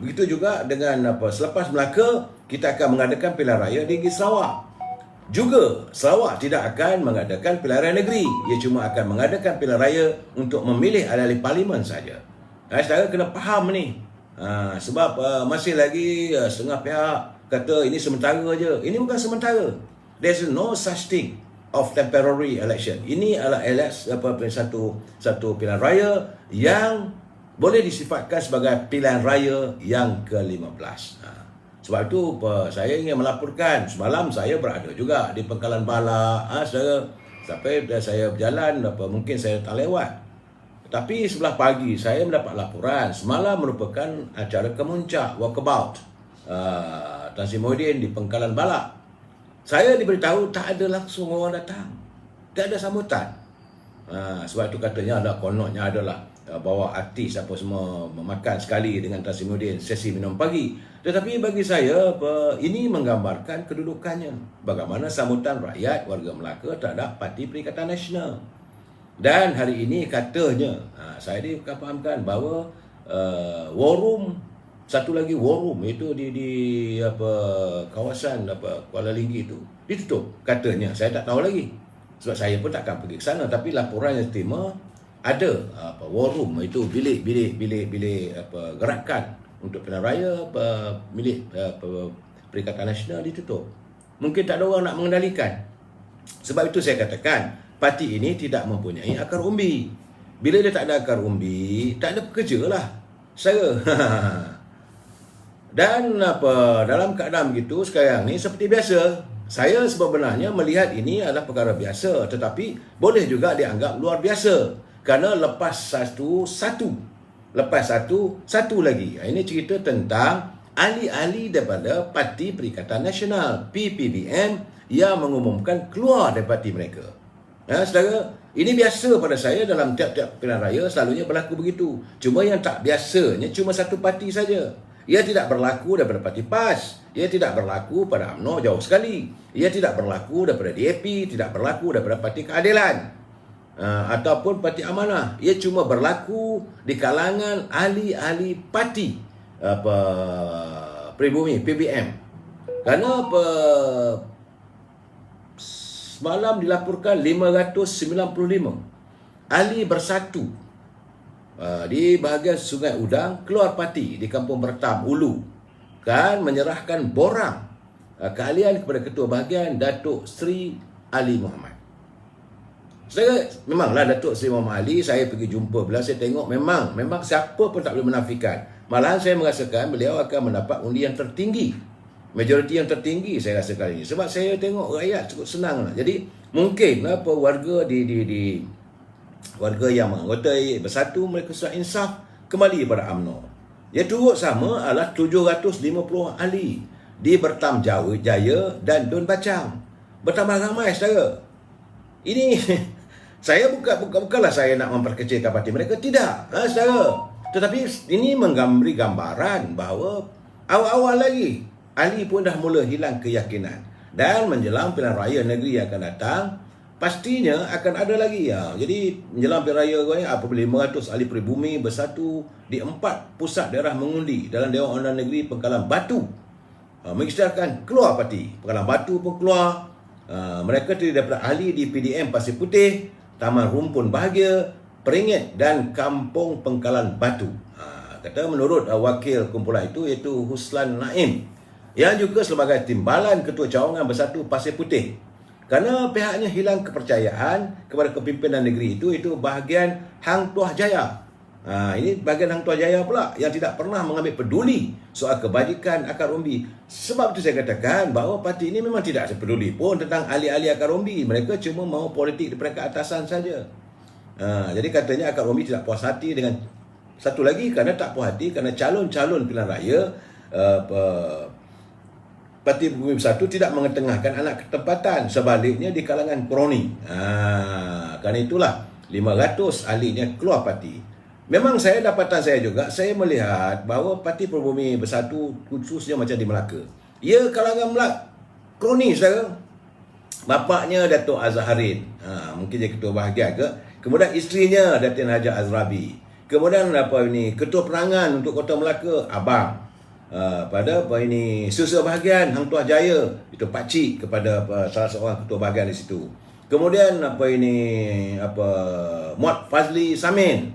Begitu juga dengan selepas Melaka, kita akan mengadakan pilihan raya di Sarawak. Juga Sarawak tidak akan mengadakan pilihan raya negeri. Ia cuma akan mengadakan pilihan raya untuk memilih ahli parlimen saja. Saudara kena faham ni. Sebab masih lagi setengah pihak kata ini sementara je. Ini bukan sementara. There's no such thing of temporary election. Ini adalah satu pilihan raya yang boleh disifatkan sebagai pilihan raya yang ke-15. Sebab itu saya ingin melaporkan, semalam saya berada juga di Pangkalan Bala, saudara. Sampai saya berjalan, mungkin saya tak lewat. Tapi sebelah pagi saya mendapat laporan semalam merupakan acara kemuncak walkabout Tan Sri Muhyiddin di Pangkalan Bala. Saya diberitahu tak ada langsung orang datang, tak ada sambutan. Sebab itu katanya ada kononnya adalah bawa artis apa semua memakan sekali dengan Tan Sri Muhyiddin sesi minum pagi. Tetapi bagi saya ini menggambarkan kedudukannya, bagaimana sambutan rakyat warga Melaka terhadap Parti Perikatan Nasional. Dan hari ini katanya saya difahamkan bahawa war room, satu lagi war room itu di kawasan Kuala Linggi itu ditutup katanya. Saya tak tahu lagi sebab saya pun takkan pergi ke sana, tapi laporan yang terima ada war room itu bilik gerakan untuk pilihan raya milik Perikatan Nasional ditutup. Mungkin tak ada orang nak mengendalikan. Sebab itu saya katakan parti ini tidak mempunyai akar umbi. Bila dia tak ada akar umbi, tak ada pekerja lah saya. Dan dalam keadaan begitu sekarang ni seperti biasa, saya sebenarnya melihat ini adalah perkara biasa, tetapi boleh juga dianggap luar biasa. Kerana lepas satu lagi. Ini cerita tentang ahli-ahli daripada Parti Perikatan Nasional PPBN yang mengumumkan keluar dari parti mereka. Saudara, ini biasa pada saya dalam tiap-tiap pilihan raya, selalunya berlaku begitu. Cuma yang tak biasanya cuma satu parti saja. Ia tidak berlaku daripada Parti PAS. Ia tidak berlaku pada UMNO, jauh sekali. Ia tidak berlaku daripada DAP, tidak berlaku daripada Parti Keadilan. Ataupun Parti Amanah. Ia cuma berlaku di kalangan ahli-ahli parti Pribumi, PBM. Kerana semalam dilaporkan 595 ahli bersatu di bahagian Sungai Udang keluar parti di Kampung Bertam, Ulu, kan menyerahkan borang keahlian kepada Ketua Bahagian Datuk Seri Ali Muhammad. Saya memanglah Datuk Seri Muhammad Ali, saya pergi jumpa bila saya tengok memang siapa pun tak boleh menafikan. Malahan saya merasakan beliau akan mendapat undi yang tertinggi, majoriti yang tertinggi saya rasa kali ini. Sebab saya tengok rakyat cukup senang lah. Jadi mungkin warga di warga yang menganggotai Bersatu mereka sudah insaf kembali pada UMNO. Yang turut sama adalah 750 ahli di Bertam Jaya dan Dun Bacang. Bertambah ramai saudara. Ini saya bukanlah saya nak memperkecilkan parti mereka, tidak, saudara. Tetapi ini memberi gambaran bahawa awal-awal lagi ahli pun dah mula hilang keyakinan. Dan menjelang pilihan raya negeri yang akan datang, pastinya akan ada lagi. Jadi menjelang pilihan raya apabila 500 ahli pribumi bersatu di 4 pusat daerah mengundi dalam Dewan Undangan Negeri Pengkalan Batu, mengisytiharkan keluar parti. Pengkalan Batu pun keluar. Mereka terdiri daripada ahli di PDM Pasir Putih, Taman Rumpun Bahagia, Peringit dan Kampung Pengkalan Batu. Kata menurut wakil kumpulan itu iaitu Huslan Naim, yang juga sebagai timbalan Ketua Cawangan Bersatu Pasir Putih. Kerana pihaknya hilang kepercayaan kepada kepimpinan negeri itu bahagian Hang Tuah Jaya. Ini bahagian Hang Tuah Jaya pula yang tidak pernah mengambil peduli soal kebajikan akar umbi. Sebab itu saya katakan bahawa parti ini memang tidak peduli pun tentang ahli-ahli akar umbi. Mereka cuma mahu politik di peringkat atasan saja. Jadi katanya akar umbi tidak puas hati dengan satu lagi, kerana tak puas hati kerana calon-calon pilihan raya Parti Bumi Bersatu tidak mengetengahkan anak ketempatan, sebaliknya di kalangan kroni. Kerana itulah 500 ahlinya keluar parti. Memang dapatan saya juga, saya melihat bahawa Parti Pribumi Bersatu khususnya macam di Melaka, ia kalangan kroni saudara. Bapaknya Datuk Azharin, mungkin dia ketua bahagian ke. Kemudian isterinya Datin Haji Azrabi. Kemudian ketua perangan untuk Kota Melaka, abang. Pada susah bahagian Hang Tuah Jaya, itu pakcik kepada salah seorang ketua bahagian di situ. Kemudian Muat Fazli Samin,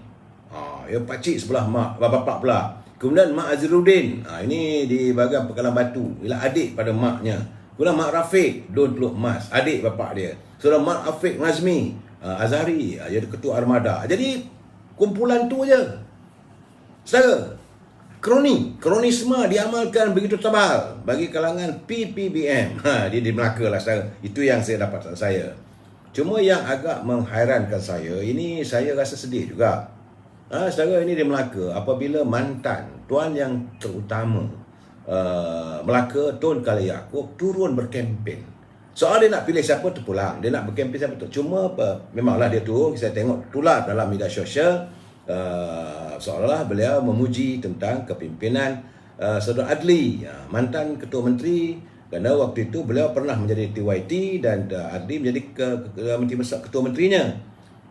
ya pakcik sebelah mak bapak pula. Kemudian Mak Azruddin, ini di bahagian Pengkalan Batu, ialah adik pada maknya. Kemudian Mak Rafiq Don Teluk Emas, adik bapak dia. Saudara Mak Afiq Nazmi Azhari, jadi ketua armada. Jadi kumpulan tu je saudara. Kronisme diamalkan begitu tebal bagi kalangan PPBM. Dia di Melaka lah saudara. Itu yang saya dapat saya. Cuma yang agak menghairankan saya, ini saya rasa sedih juga. Saudara, ini di Melaka apabila mantan tuan yang terutama Melaka Tun Kala Yaakob turun berkempen. Soal dia nak pilih siapa terpulang, dia nak berkempen siapa tu. Cuma memanglah dia turun, saya tengok tular dalam media sosial, seolah-olah beliau memuji tentang kepimpinan Saudara Adli, mantan Ketua Menteri, kerana waktu itu beliau pernah menjadi TYT dan Adli menjadi Menteri Besar Ketua Menterinya.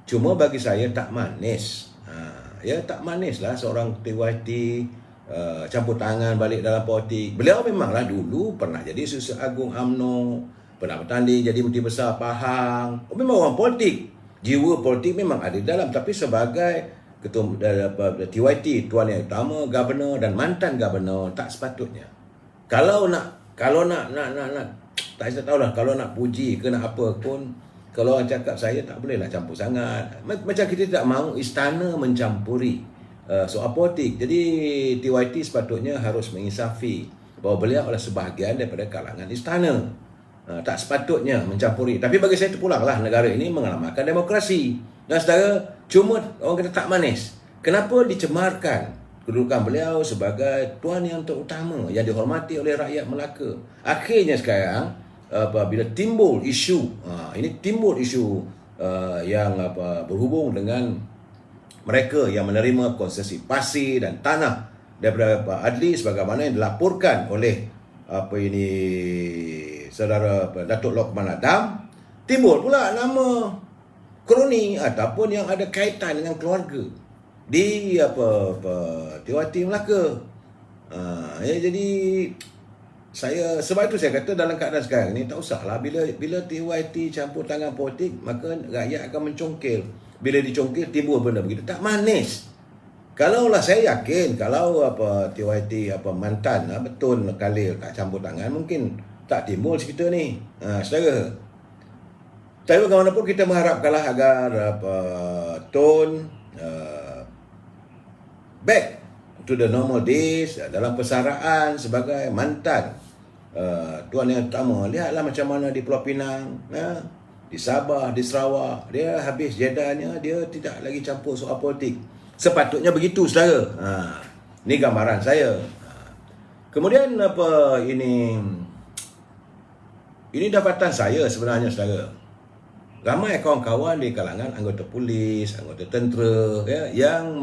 Cuma bagi saya tak manis. Ya, tak manis lah seorang TYT campur tangan balik dalam politik. Beliau memanglah dulu pernah jadi Susah Agung UMNO, pernah bertanding jadi Menteri Besar Pahang. Memang orang politik. Jiwa politik memang ada di dalam, tapi sebagai ketua TYT, Tuan Yang Utama, Governor dan mantan Governor, tak sepatutnya. Kalau nak tak saya tahulah, kalau nak puji ke nak apa pun, kalau orang cakap saya tak bolehlah campur sangat. Macam kita tak mahu istana mencampuri soal politik. Jadi TYT sepatutnya harus menginsafi bahawa beliau adalah sebahagian daripada kalangan istana. Tak sepatutnya mencampuri. Tapi bagi saya terpulanglah negara ini mengamalkan demokrasi. Dan saudara, cuma orang kata tak manis. Kenapa dicemarkan kedudukan beliau sebagai tuan yang terutama yang dihormati oleh rakyat Melaka? Akhirnya sekarang bila timbul isu, ini timbul isu yang berhubung dengan mereka yang menerima konsesi pasir dan tanah daripada Pak Adli sebagaimana yang dilaporkan oleh Saudara Datuk Lokman Adam, timbul pula nama kroni ataupun yang ada kaitan dengan keluarga di TYT Melaka. Jadi sebab itu saya kata dalam keadaan sekarang ni tak usahlah bila TYT campur tangan politik, maka rakyat akan mencongkil. Bila dicongkil timbul benda begitu, tak manis. Kalaulah saya yakin kalau TYT mantan betul Khalil tak campur tangan, mungkin tak timbul cerita ni. Saudara, tapi bagaimanapun kita mengharapkanlah agar tone back to the normal days dalam persaraan sebagai mantan Tuan Yang Utama. Lihatlah macam mana di Pulau Pinang, di Sabah, di Sarawak, dia habis jedanya, dia tidak lagi campur soal politik. Sepatutnya begitu, saudara. Ini gambaran saya. Kemudian ini dapatan saya sebenarnya, saudara. Ramai kawan-kawan di kalangan anggota polis, anggota tentera yang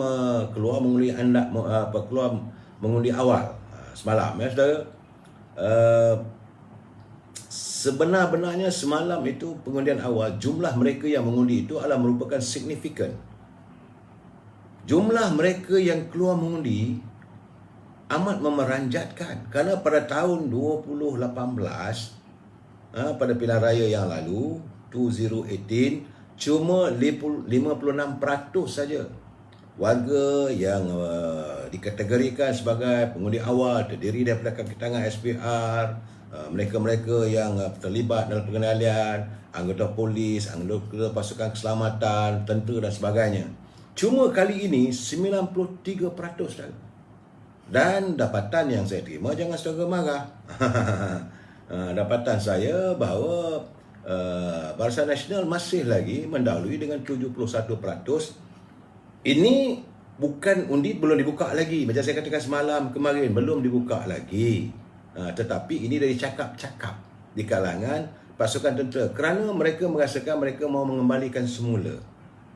keluar mengundi awal semalam, saudara. Sebenar-benarnya semalam itu pengundian awal, jumlah mereka yang mengundi itu adalah merupakan signifikan. Jumlah mereka yang keluar mengundi amat memeranjatkan, kerana pada tahun 2018 pada pilihan raya yang lalu 2018, cuma 56% saja warga yang dikategorikan sebagai pengundi awal terdiri daripada kaki tangan SPR, mereka-mereka yang terlibat dalam pengendalian, anggota polis, anggota pasukan keselamatan, tentera dan sebagainya. Cuma kali ini 93%. Dan dapatan yang saya terima, jangan saudara marah. Dapatan saya bahawa Barisan Nasional masih lagi mendahului dengan 71%. Ini bukan undi, belum dibuka lagi. Macam saya katakan semalam kemarin, belum dibuka lagi. Tetapi ini dari cakap-cakap di kalangan pasukan tentera, kerana mereka merasakan mereka mau mengembalikan semula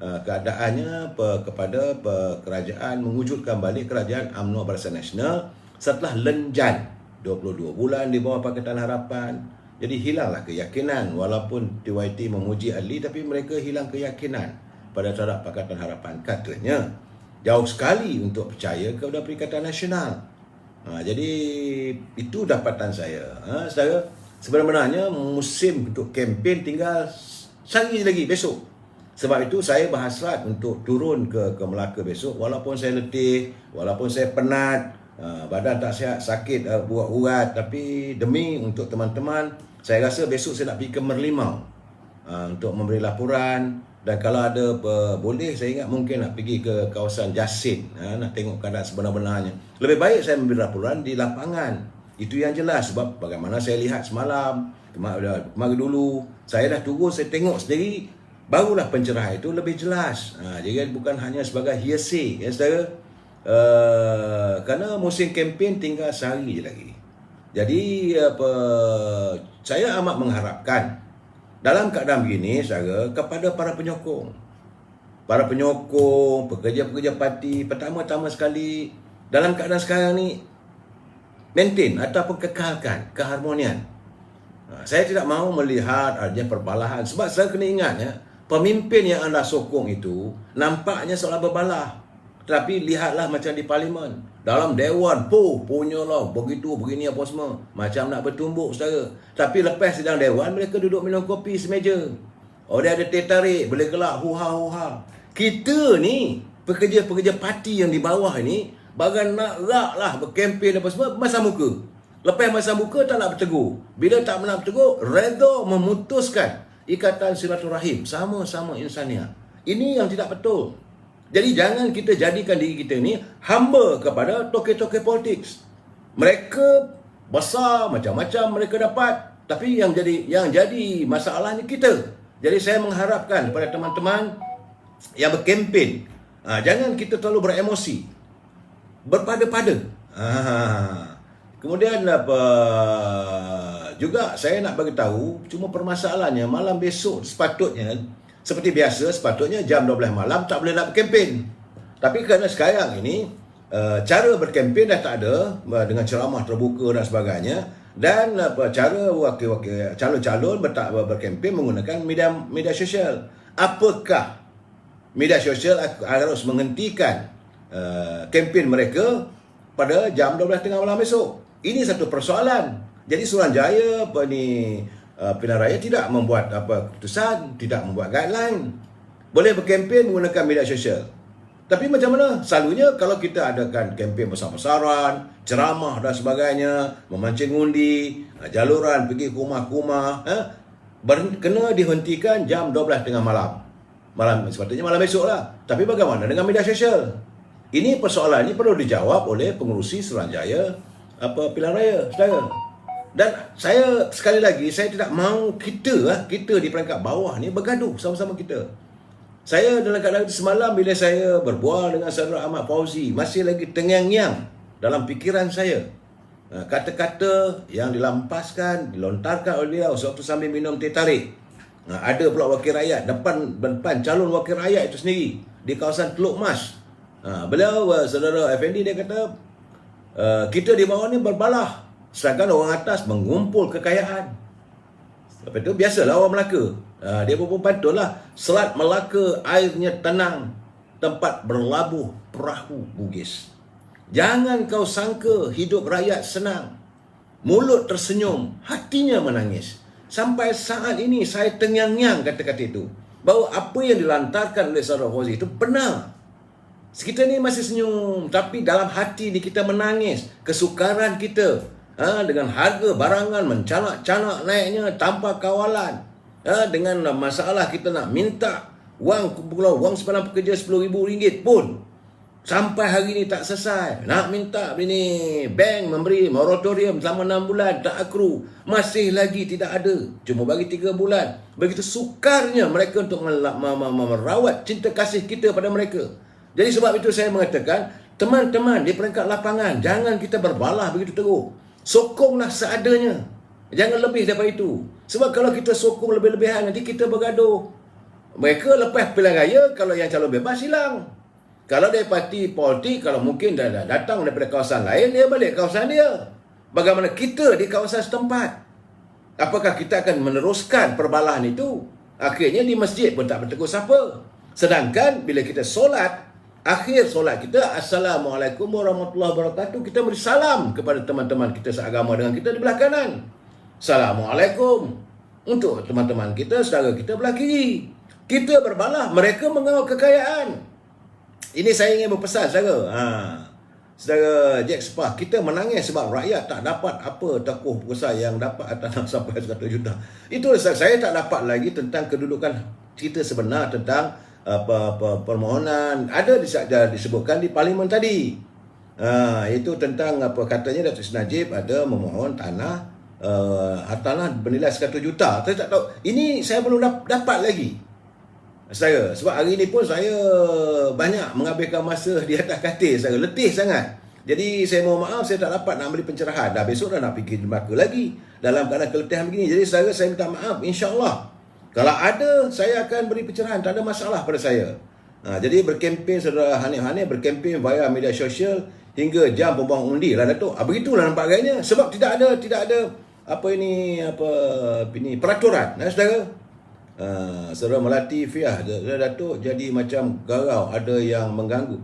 keadaannya kepada kerajaan, mewujudkan balik kerajaan UMNO Barisan Nasional setelah lenjan 22 bulan di bawah Pakatan Harapan. Jadi hilanglah keyakinan, walaupun TYT memuji Adli, tapi mereka hilang keyakinan pada terhadap Pakatan Harapan. Katanya jauh sekali untuk percaya kepada Perikatan Nasional. Jadi itu dapatan saya. Saudara, sebenarnya musim untuk kempen tinggal sehari lagi, besok. Sebab itu saya berhasrat untuk turun ke Melaka besok, walaupun saya letih, walaupun saya penat, badan tak sihat, sakit, buat urat, tapi demi untuk teman-teman, saya rasa besok saya nak pergi ke Merlimau untuk memberi laporan. Dan kalau ada boleh, saya ingat mungkin nak pergi ke kawasan Jasin, nak tengok keadaan sebenar-benarnya. Lebih baik saya memberi laporan di lapangan. Itu yang jelas, sebab bagaimana saya lihat semalam, kemarin dulu, saya dah turun, saya tengok sendiri, barulah pencerahan itu lebih jelas. Jadi bukan hanya sebagai hearsay, ya saudara. Kerana musim kempen tinggal sehari je lagi. Jadi saya amat mengharapkan dalam keadaan begini, saudara, kepada para penyokong, para penyokong, pekerja-pekerja parti, pertama-tama sekali dalam keadaan sekarang ni maintain ataupun kekalkan keharmonian. Saya tidak mahu melihat adanya perbalahan, sebab saya kena ingat ya, pemimpin yang anda sokong itu nampaknya seolah berbalah. Tapi lihatlah macam di parlimen, dalam dewan, punyalah begitu, begini apa semua. Macam nak bertumbuk saudara. Tapi lepas sidang dewan, mereka duduk minum kopi semeja. Oh, dia ada teh tarik, boleh gelak, huha-huha. Kita ni, pekerja-pekerja parti yang di bawah ni, bagan nak rak lah, berkempen apa semua, masa muka. Lepas masa muka, tak nak bertegur. Bila tak nak bertegur, redha memutuskan ikatan silaturahim sama-sama insaniah. Ini yang tidak betul. Jadi jangan kita jadikan diri kita ni hamba kepada tokoh-tokoh politik. Mereka besar, macam-macam mereka dapat, tapi yang jadi masalahnya kita. Jadi saya mengharapkan kepada teman-teman yang berkempen, jangan kita terlalu beremosi, berpada-pada. Kemudian juga saya nak bagi tahu, cuma permasalahannya malam besok sepatutnya seperti biasa, sepatutnya jam 12 malam tak boleh nak berkempen. Tapi kerana sekarang ini cara berkempen dah tak ada, dengan ceramah terbuka dan sebagainya, dan cara wakil-wakil calon-calon berkempen menggunakan media sosial. Apakah media sosial harus menghentikan kempen mereka pada jam 12 tengah malam besok? Ini satu persoalan. Jadi Suruhanjaya Pilihan Raya tidak membuat keputusan, tidak membuat guideline. Boleh berkempen menggunakan media sosial. Tapi macam mana? Selalunya kalau kita adakan kempen besar-besaran, ceramah dan sebagainya, memancing undi, jaluran pergi ke rumah-rumah, kena dihentikan jam 12 tengah malam. Sepatutnya malam esok lah. Tapi bagaimana dengan media sosial? Ini persoalan ini perlu dijawab oleh pengurusi Suruhanjaya Pilihan Raya, saudara. Dan saya sekali lagi, saya tidak mahu kita di peringkat bawah ni bergaduh sama-sama kita. Saya dalam keadaan semalam bila saya berbual dengan saudara Ahmad Fauzi, masih lagi terngiang-ngiang dalam fikiran saya. Kata-kata yang dilampaskan, dilontarkan oleh beliau sewaktu sambil minum teh tarik. Ada pula wakil rakyat, depan calon wakil rakyat itu sendiri di kawasan Teluk Mas. Beliau, saudara Effendi, dia kata, kita di bawah ni berbalah, sedangkan orang atas mengumpul kekayaan. Lepas itu biasalah orang Melaka. Dia pun patutlah, Selat Melaka airnya tenang, tempat berlabuh perahu Bugis. Jangan kau sangka hidup rakyat senang. Mulut tersenyum, hatinya menangis. Sampai saat ini saya terngiang-ngiang kata-kata itu, bahawa apa yang dilantarkan oleh saudara Fauzi itu benar. Kita ni masih senyum, tapi dalam hati ni kita menangis. Kesukaran kita, dengan harga barangan mencanak-canak naiknya tanpa kawalan, dengan masalah kita nak minta wang sepadan pekerja RM10,000 pun sampai hari ni tak selesai. Nak minta ini bank memberi moratorium selama 6 bulan tak akru, masih lagi tidak ada, cuma bagi 3 bulan. Begitu sukarnya mereka untuk merawat cinta kasih kita pada mereka. Jadi sebab itu saya mengatakan, teman-teman di peringkat lapangan, jangan kita berbalah begitu teruk. Sokonglah seadanya, jangan lebih daripada itu. Sebab kalau kita sokong lebih-lebihan, nanti kita bergaduh. Mereka lepas pilihan raya, kalau yang calon bebas hilang. Kalau dari parti politik, kalau mungkin dah datang daripada kawasan lain, dia balik kawasan dia. Bagaimana kita di kawasan setempat? Apakah kita akan meneruskan perbalahan itu? Akhirnya di masjid pun tak bertegur siapa. Sedangkan bila kita solat, akhir solat kita, Assalamualaikum warahmatullahi wabarakatuh, kita beri salam kepada teman-teman kita seagama dengan kita di belah kanan. Assalamualaikum untuk teman-teman kita, saudara kita belah kiri. Kita berbalah, mereka mengawal kekayaan. Ini saya ingin berpesan, saudara. Saudara Jack Sepah, kita menangis sebab rakyat tak dapat apa tokoh pengusaha yang dapat atas sampai 100 juta. Itu saya tak dapat lagi tentang kedudukan kita sebenar tentang permohonan. Ada disebutkan di parlimen tadi. Itu tentang katanya Datuk Seri Najib ada memohon tanah bernilai 100 juta. Saya tak tahu. Ini saya belum dapat lagi. Sebab hari ini pun saya banyak menghabiskan masa di atas katil. Saya letih sangat. Jadi saya mohon maaf, saya tak dapat nak beri pencerahan. Dah besok dah nak pergi Melaka lagi dalam keadaan keletihan begini. Jadi saya minta maaf. InsyaAllah kalau ada, saya akan beri pencerahan. Tak ada masalah pada saya. Jadi berkempen saudara Hanif berkempen via media sosial hingga jam pembuang undi lah Datuk. Begitulah nampak gayanya sebab tidak ada peraturan saudara. Saudara Melati Fiah Datuk jadi macam garau, ada yang mengganggu.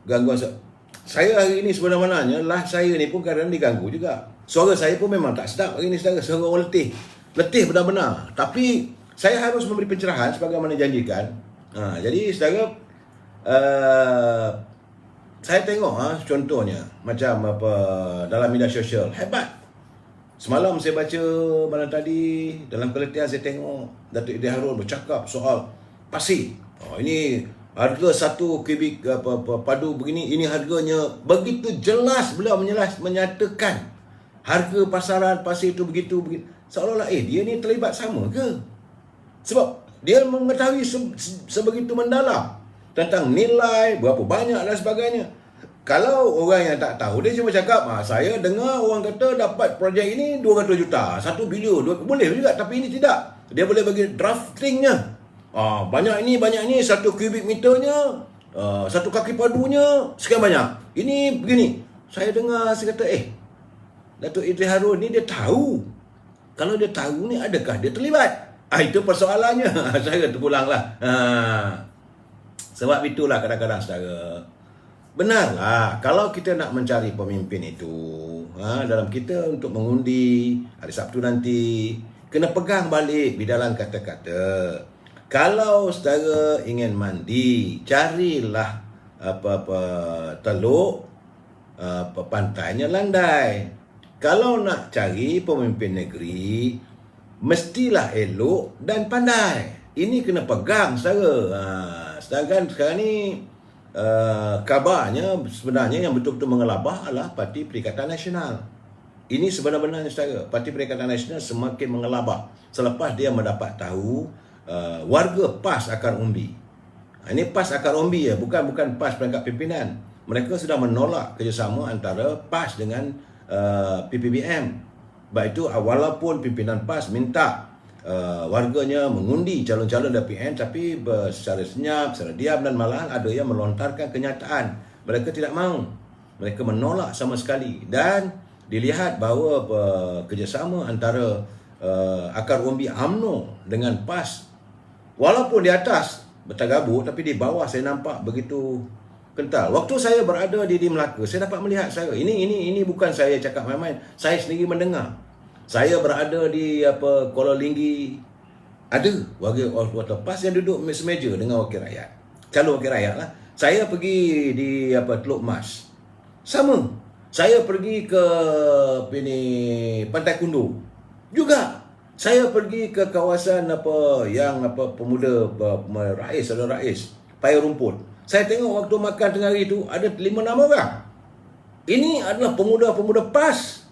Gangguan saya hari ini sebenarnya lah saya ni pun kadang diganggu juga. Suara saya pun memang tak sedap hari ni saudara, suara orang letih benar-benar. Tapi saya harus memberi pencerahan sebagaimana janjikan. Jadi saudara, saya tengok contohnya macam dalam media sosial hebat. Semalam saya baca malam tadi dalam keletihan saya tengok Datuk Idris Harun bercakap soal pasir. Ini harga 1 kubik padu begini, ini harganya begitu jelas beliau menyatakan harga pasaran pasir itu begitu. Seolah-olah dia ni terlibat sama ke? Sebab dia mengetahui sebegitu mendalam tentang nilai, berapa banyak dan sebagainya. Kalau orang yang tak tahu, dia cuma cakap, saya dengar orang kata dapat projek ini 200 juta, 1 bilion, boleh juga, tapi ini tidak. Dia boleh bagi draftingnya. Banyak ini, 1 kubik meternya, 1 kaki padunya, sekian banyak. Ini begini. Saya dengar, saya kata, Datuk Idris Harun ni dia tahu. Kalau dia tahu ni, adakah dia terlibat? Itu persoalannya. Saya terpulanglah. Sebab itulah kadang-kadang saudara, benarlah kalau kita nak mencari pemimpin itu, dalam kita untuk mengundi hari Sabtu nanti, kena pegang balik bidalan kata-kata. Kalau saudara ingin mandi, carilah teluk pantainya landai. Kalau nak cari pemimpin negeri, mestilah elok dan pandai. Ini kena pegang saudara. Sedangkan sekarang ni kabarnya sebenarnya yang betul-betul mengelabah adalah Parti Perikatan Nasional. Ini sebenarnya saudara, Parti Perikatan Nasional semakin mengelabah selepas dia mendapat tahu warga PAS akar umbi. Ini PAS akar umbi bukan PAS perangkat pimpinan. Mereka sudah menolak kerjasama antara PAS dengan PPBM. Baik itu walaupun pimpinan PAS minta warganya mengundi calon-calon DPN, tapi secara senyap, secara diam, dan malahan ada yang melontarkan kenyataan mereka tidak mahu. Mereka menolak sama sekali. Dan dilihat bahawa kerjasama antara akar umbi UMNO dengan PAS, walaupun di atas bertagabur, tapi di bawah saya nampak begitu kental. Waktu saya berada di Melaka, saya dapat melihat saya. Ini bukan saya cakap main-main. Saya sendiri mendengar. Saya berada di Kuala Linggi, ada warga PAS yang duduk semeja dengan wakil rakyat, calon wakil rakyat lah. Saya pergi di Teluk Mas, sama. Saya pergi ke Pantai Kundu juga. Saya pergi ke kawasan pemuda Rais, saudara Rais, Paya Rumput. Saya tengok waktu makan tengah hari itu ada 5-6 orang. Ini adalah pemuda-pemuda PAS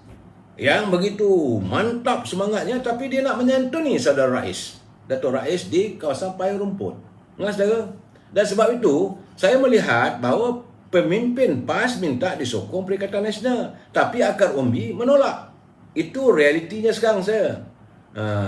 yang begitu mantap semangatnya, tapi dia nak menyantuni saudara Rais, Datuk Rais di kawasan Paya Rumput. Saudara? Dan sebab itu, saya melihat bahawa pemimpin PAS minta disokong Perikatan Nasional, tapi akar umbi menolak. Itu realitinya sekarang saya.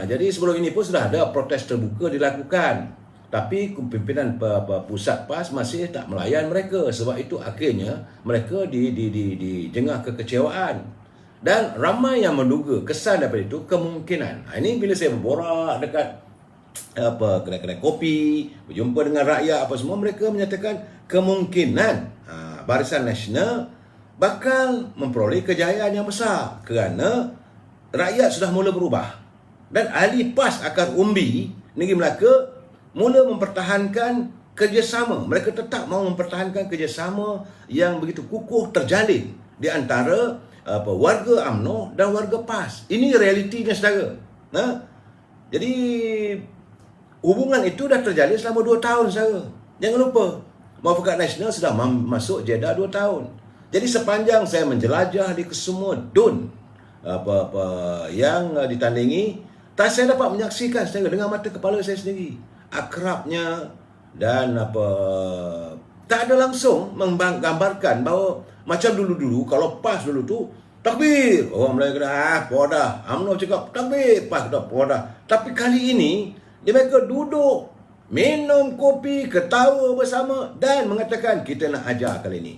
Jadi sebelum ini pun sudah ada protes terbuka dilakukan, tapi pimpinan pusat PAS masih tak melayan mereka. Sebab itu akhirnya mereka dijengah kekecewaan. Dan ramai yang menduga kesan daripada itu kemungkinan. Ini bila saya berborak dekat kedai-kedai kopi, berjumpa dengan rakyat semua, mereka menyatakan kemungkinan Barisan Nasional bakal memperoleh kejayaan yang besar kerana rakyat sudah mula berubah. Dan ahli PAS akar umbi negeri Melaka mula mempertahankan kerjasama. Mereka tetap mahu mempertahankan kerjasama yang begitu kukuh terjalin di antara warga UMNO dan warga PAS. Ini realitinya saudara. Jadi hubungan itu dah terjalin selama 2 tahun saudara. Jangan lupa, Muafakat Nasional sudah masuk Jeddah 2 tahun. Jadi sepanjang saya menjelajah di kesemua DUN yang ditandingi, saya dapat menyaksikan saudara dengan mata kepala saya sendiri akrabnya, dan tak ada langsung menggambarkan bahawa macam dulu-dulu kalau PAS dulu tu takbir, orang Melayu kata podah, UMNO cakap takbir, PAS kata podah. Tapi kali ini mereka duduk minum kopi, ketawa bersama dan mengatakan kita nak ajar kali ini.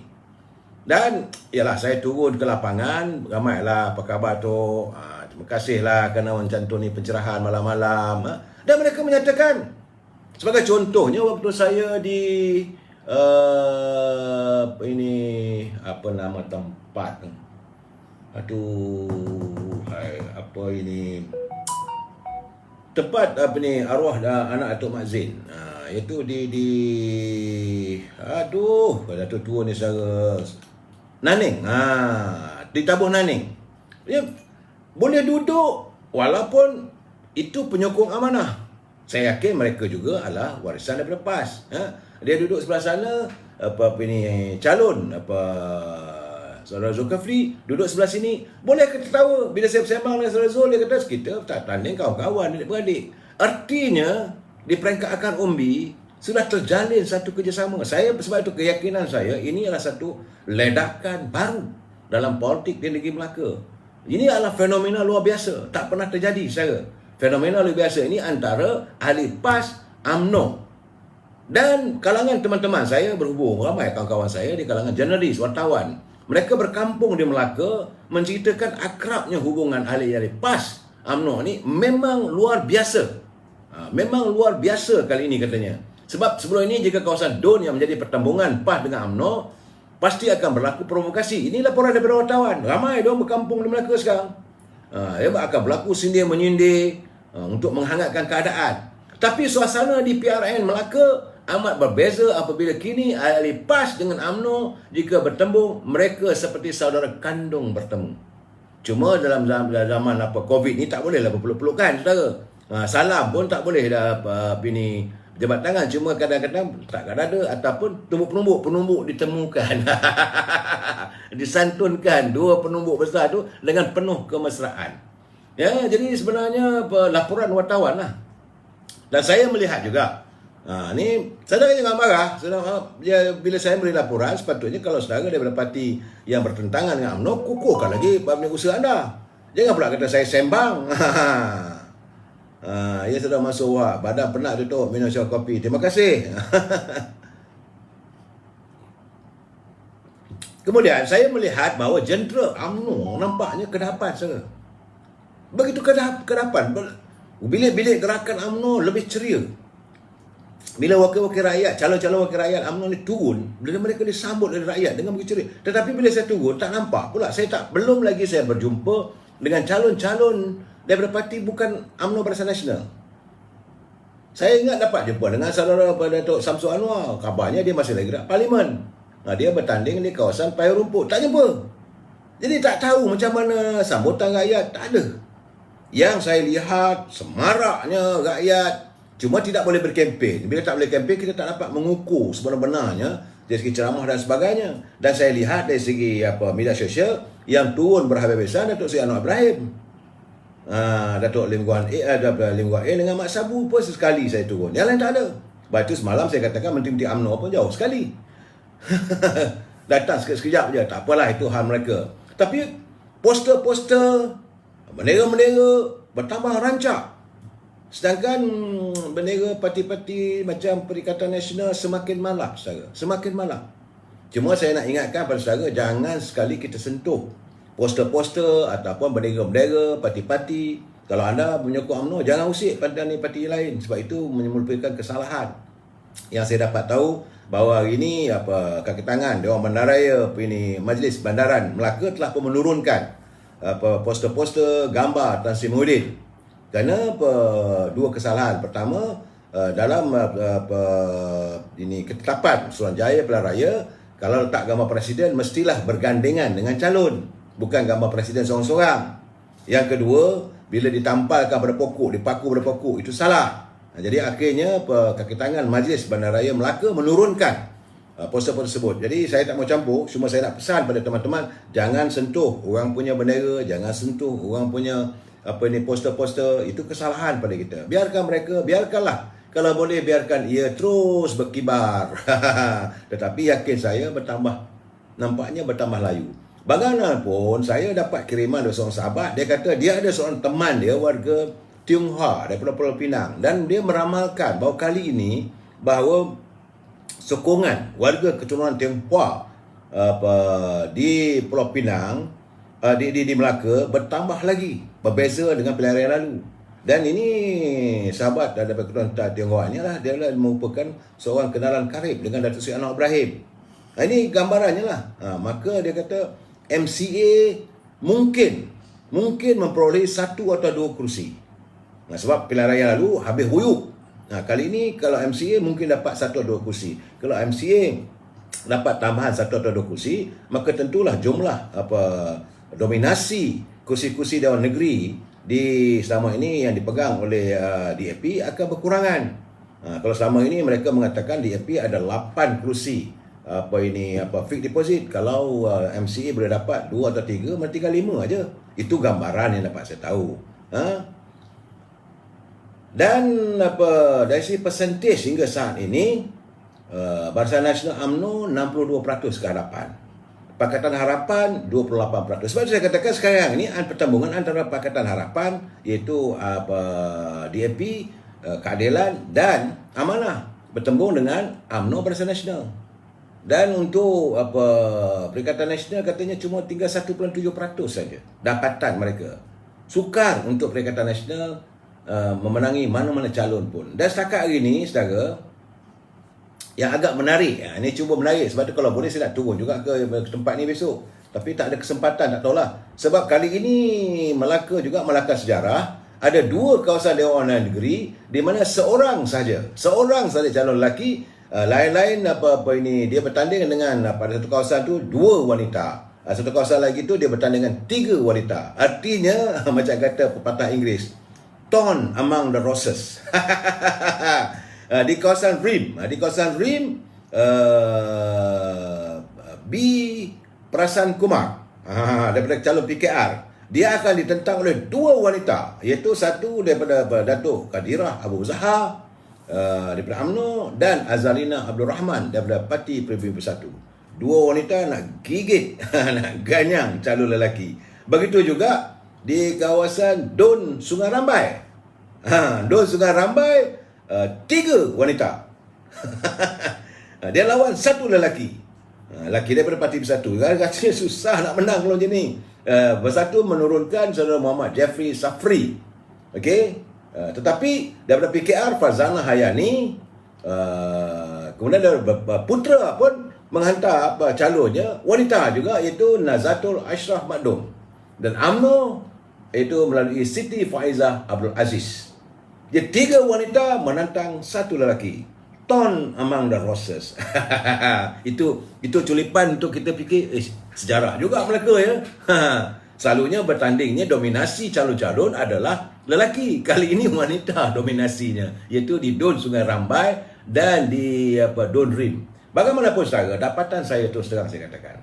Dan ialah saya turun ke lapangan, ramailah apa khabar tu, terima kasihlah kerana mencantuni pencerahan malam-malam. Dan mereka menyatakan, sebagai contohnya waktu saya di ini apa nama tempat, aduh, apa ini tempat apa ni arwah anak Datuk Mak Zain. Itu di aduh, Datuk tua ni saudara Naning. Di Tabuh Naning. Dia boleh duduk walaupun itu penyokong amanah. Saya yakin mereka juga adalah warisan daripada PAS. Dia duduk sebelah sana apa ni calon Saudara Zulkifli duduk sebelah sini, boleh kita tahu bila saya bersembang dengan Saudara Zul, dia kata kita tak tanding kawan-kawan adik-beradik. Artinya di peringkat akar umbi sudah terjalin satu kerjasama. Saya sebab itu keyakinan saya ini adalah satu ledakan baru dalam politik di negeri Melaka. Ini adalah fenomena luar biasa, tak pernah terjadi saya. Fenomena luar biasa ini antara ahli PAS, UMNO dan kalangan teman-teman saya berhubung. Ramai kawan-kawan saya di kalangan jurnalis, wartawan. Mereka berkampung di Melaka menceritakan akrabnya hubungan ahli-ahli PAS, UMNO ni memang luar biasa. Memang luar biasa kali ini katanya. Sebab sebelum ini jika kawasan DUN yang menjadi pertembungan PAS dengan UMNO, pasti akan berlaku provokasi. Ini laporan daripada wartawan. Ramai diorang berkampung di Melaka sekarang. Dia akan berlaku sindir-menyindir untuk menghangatkan keadaan. Tapi suasana di PRN Melaka amat berbeza apabila kini ahli PAS dengan UMNO jika bertembung, mereka seperti saudara kandung bertemu. Cuma dalam zaman COVID ni tak bolehlah berpeluk-pelukan, saudara. Salam pun tak boleh dah ini jabat tangan, cuma kadang-kadang tak ada ataupun penumbuk ditemukan. Disantunkan dua penumbuk besar tu dengan penuh kemesraan. Ya, jadi sebenarnya laporan wartawan lah. Dan saya melihat juga ni saudara jangan marah. Bila saya beri laporan, sepatutnya kalau saudara daripada parti yang bertentangan dengan UMNO, kukuhkan lagi usaha anda. Jangan pula kata saya sembang. Ya sudah masuk badan penat tutup minum syah kopi. Terima kasih. Kemudian saya melihat bahawa jentera UMNO nampaknya kedapan saudara. Begitu kedapan. Bilik-bilik gerakan UMNO lebih ceria. Bila wakil-wakil rakyat, calon-calon wakil rakyat UMNO ni turun, bila mereka disambut oleh rakyat dengan begitu ceria. Tetapi bila saya turun, tak nampak pula. Belum lagi saya berjumpa dengan calon-calon daripada parti bukan UMNO Barisan Nasional. Saya ingat dapat jumpa dengan saudara Datuk Samsul Anwar. Kabarnya dia masih lagi dekat Parlimen. Dia bertanding di kawasan Payung Rumput. Tak jumpa. Jadi tak tahu macam mana sambutan rakyat. Tak ada. Yang saya lihat semaraknya rakyat. Cuma tidak boleh berkempen. Bila tak boleh kempen, kita tak dapat mengukur sebenar-benarnya dari segi ceramah dan sebagainya. Dan saya lihat dari segi media sosial yang turun berhabis-habisan Datuk Seri Anwar Ibrahim. Datuk Lim Guan A dengan Mak Sabu pun sesekali saya turun. Yang lain tak ada. Sebab itu semalam saya katakan menteri-menteri UMNO pun jauh sekali. Datang sekejap je. Tak apalah, itu hal mereka. Tapi poster-poster, bendera-bendera bertambah rancak. Sedangkan bendera parti-parti macam Perikatan Nasional semakin malam, saudara. Semakin malam. Cuma saya nak ingatkan pada saudara, jangan sekali kita sentuh poster-poster ataupun bendera-bendera parti-parti. Kalau anda menyokong UMNO, jangan usik parti lain. Sebab itu merupakan kesalahan. Yang saya dapat tahu bahawa hari ini kaki tangan Dewan Bandaraya ini Majlis Bandaran Melaka telah pun menurunkan poster-poster gambar Tan Sri Muhyiddin. Kerana dua kesalahan. Pertama, dalam ini ketetapan Suruhanjaya Pilihan Raya, kalau letak gambar presiden mestilah bergandengan dengan calon, bukan gambar presiden seorang-seorang. Yang kedua, bila ditampalkan pada pokok, dipaku pada pokok, itu salah. Jadi akhirnya kaki tangan Majlis Bandaraya Melaka menurunkan poster-poster tersebut. Jadi saya tak mau campur, cuma saya nak pesan pada teman-teman, jangan sentuh orang punya bendera, jangan sentuh orang punya poster-poster. Itu kesalahan pada kita. Biarkanlah. Kalau boleh biarkan ia terus berkibar. Tetapi yakin saya nampaknya bertambah layu. Bagaimanapun saya dapat kiriman dari seorang sahabat, dia kata dia ada seorang teman dia warga Tionghoa daripada Pulau Pinang, dan dia meramalkan bahawa kali ini bahawa sokongan warga keturunan Tionghoa di Pulau Pinang, di Melaka bertambah lagi berbeza dengan pilihan raya lalu. Dan ini sahabat daripada keturunan Tionghoa ni lah, dia merupakan seorang kenalan karib dengan Datuk Seri Anwar Ibrahim. Ini gambarannya lah. Maka dia kata MCA mungkin memperoleh 1 atau 2 kursi. Sebab pilihan raya lalu habis huyuk. Kali ini kalau MCA mungkin dapat 1 atau 2 kursi. Kalau MCA dapat tambahan 1 atau 2 kursi, maka tentulah jumlah dominasi kursi-kursi Dewan Negeri di selama ini yang dipegang oleh DAP akan berkurangan. Kalau selama ini mereka mengatakan DAP ada 8 kursi fixed deposit. Kalau MCA boleh dapat 2 atau 3, mesti tinggal 5 aja. Itu gambaran yang dapat saya tahu. Dan dari segi persentage hingga saat ini, Barisan Nasional UMNO 62% kehadapan, Pakatan Harapan 28%. Sebab saya katakan sekarang ini pertembungan antara Pakatan Harapan, iaitu DAP, Keadilan dan Amanah, bertembung dengan UMNO Barisan Nasional. Dan untuk Perikatan Nasional katanya cuma tinggal 1.7% saja dapatan mereka. Sukar untuk Perikatan Nasional memenangi mana-mana calon pun. Dan setakat hari ini, saudara, yang agak menarik, ini cuba menarik, sebab tu kalau boleh saya nak turun juga ke tempat ni besok, tapi tak ada kesempatan, tak tahulah. Sebab kali ini Melaka juga Melaka Sejarah, ada 2 kawasan Dewan Negeri di mana seorang saja calon lelaki, lain-lain dia bertanding dengan pada satu kawasan tu 2 wanita, satu kawasan lagi tu dia bertanding dengan 3 wanita. Artinya macam kata pepatah Inggeris, torn among the roses. Di kawasan Rim, B Prasan Kumar, daripada calon PKR, dia akan ditentang oleh 2 wanita, iaitu satu daripada Datuk Kadirah Abu Zahar daripada UMNO, dan Azalina Abdul Rahman daripada Parti Pribumi Bersatu. 2 wanita nak gigit nak ganyang calon lelaki. Begitu juga di kawasan Don Sungai Rambai. Don Sungai Rambai, 3 wanita. Dia lawan 1 lelaki. Lelaki daripada Parti Bersatu. Katanya susah nak menang kalau macam ni. Bersatu menurunkan saudara Muhammad Jeffrey Safri. Okey. Tetapi daripada PKR Farzana Hayani, kemudian daripada Putra pun menghantar calonnya wanita juga, iaitu Nazatul Ashraf Makdum. Dan UMNO itu melalui Siti Faizah Abdul Aziz. Dia 3 wanita menantang 1 lelaki. Torn among the roses. Itu culipan untuk kita fikir sejarah juga Melaka ya. Selalunya bertandingnya dominasi calon-calon adalah lelaki. Kali ini wanita dominasinya, iaitu di Don Sungai Rambai dan di Don Rim. Bagaimanapun saudara, dapatan saya terus terang saya katakan,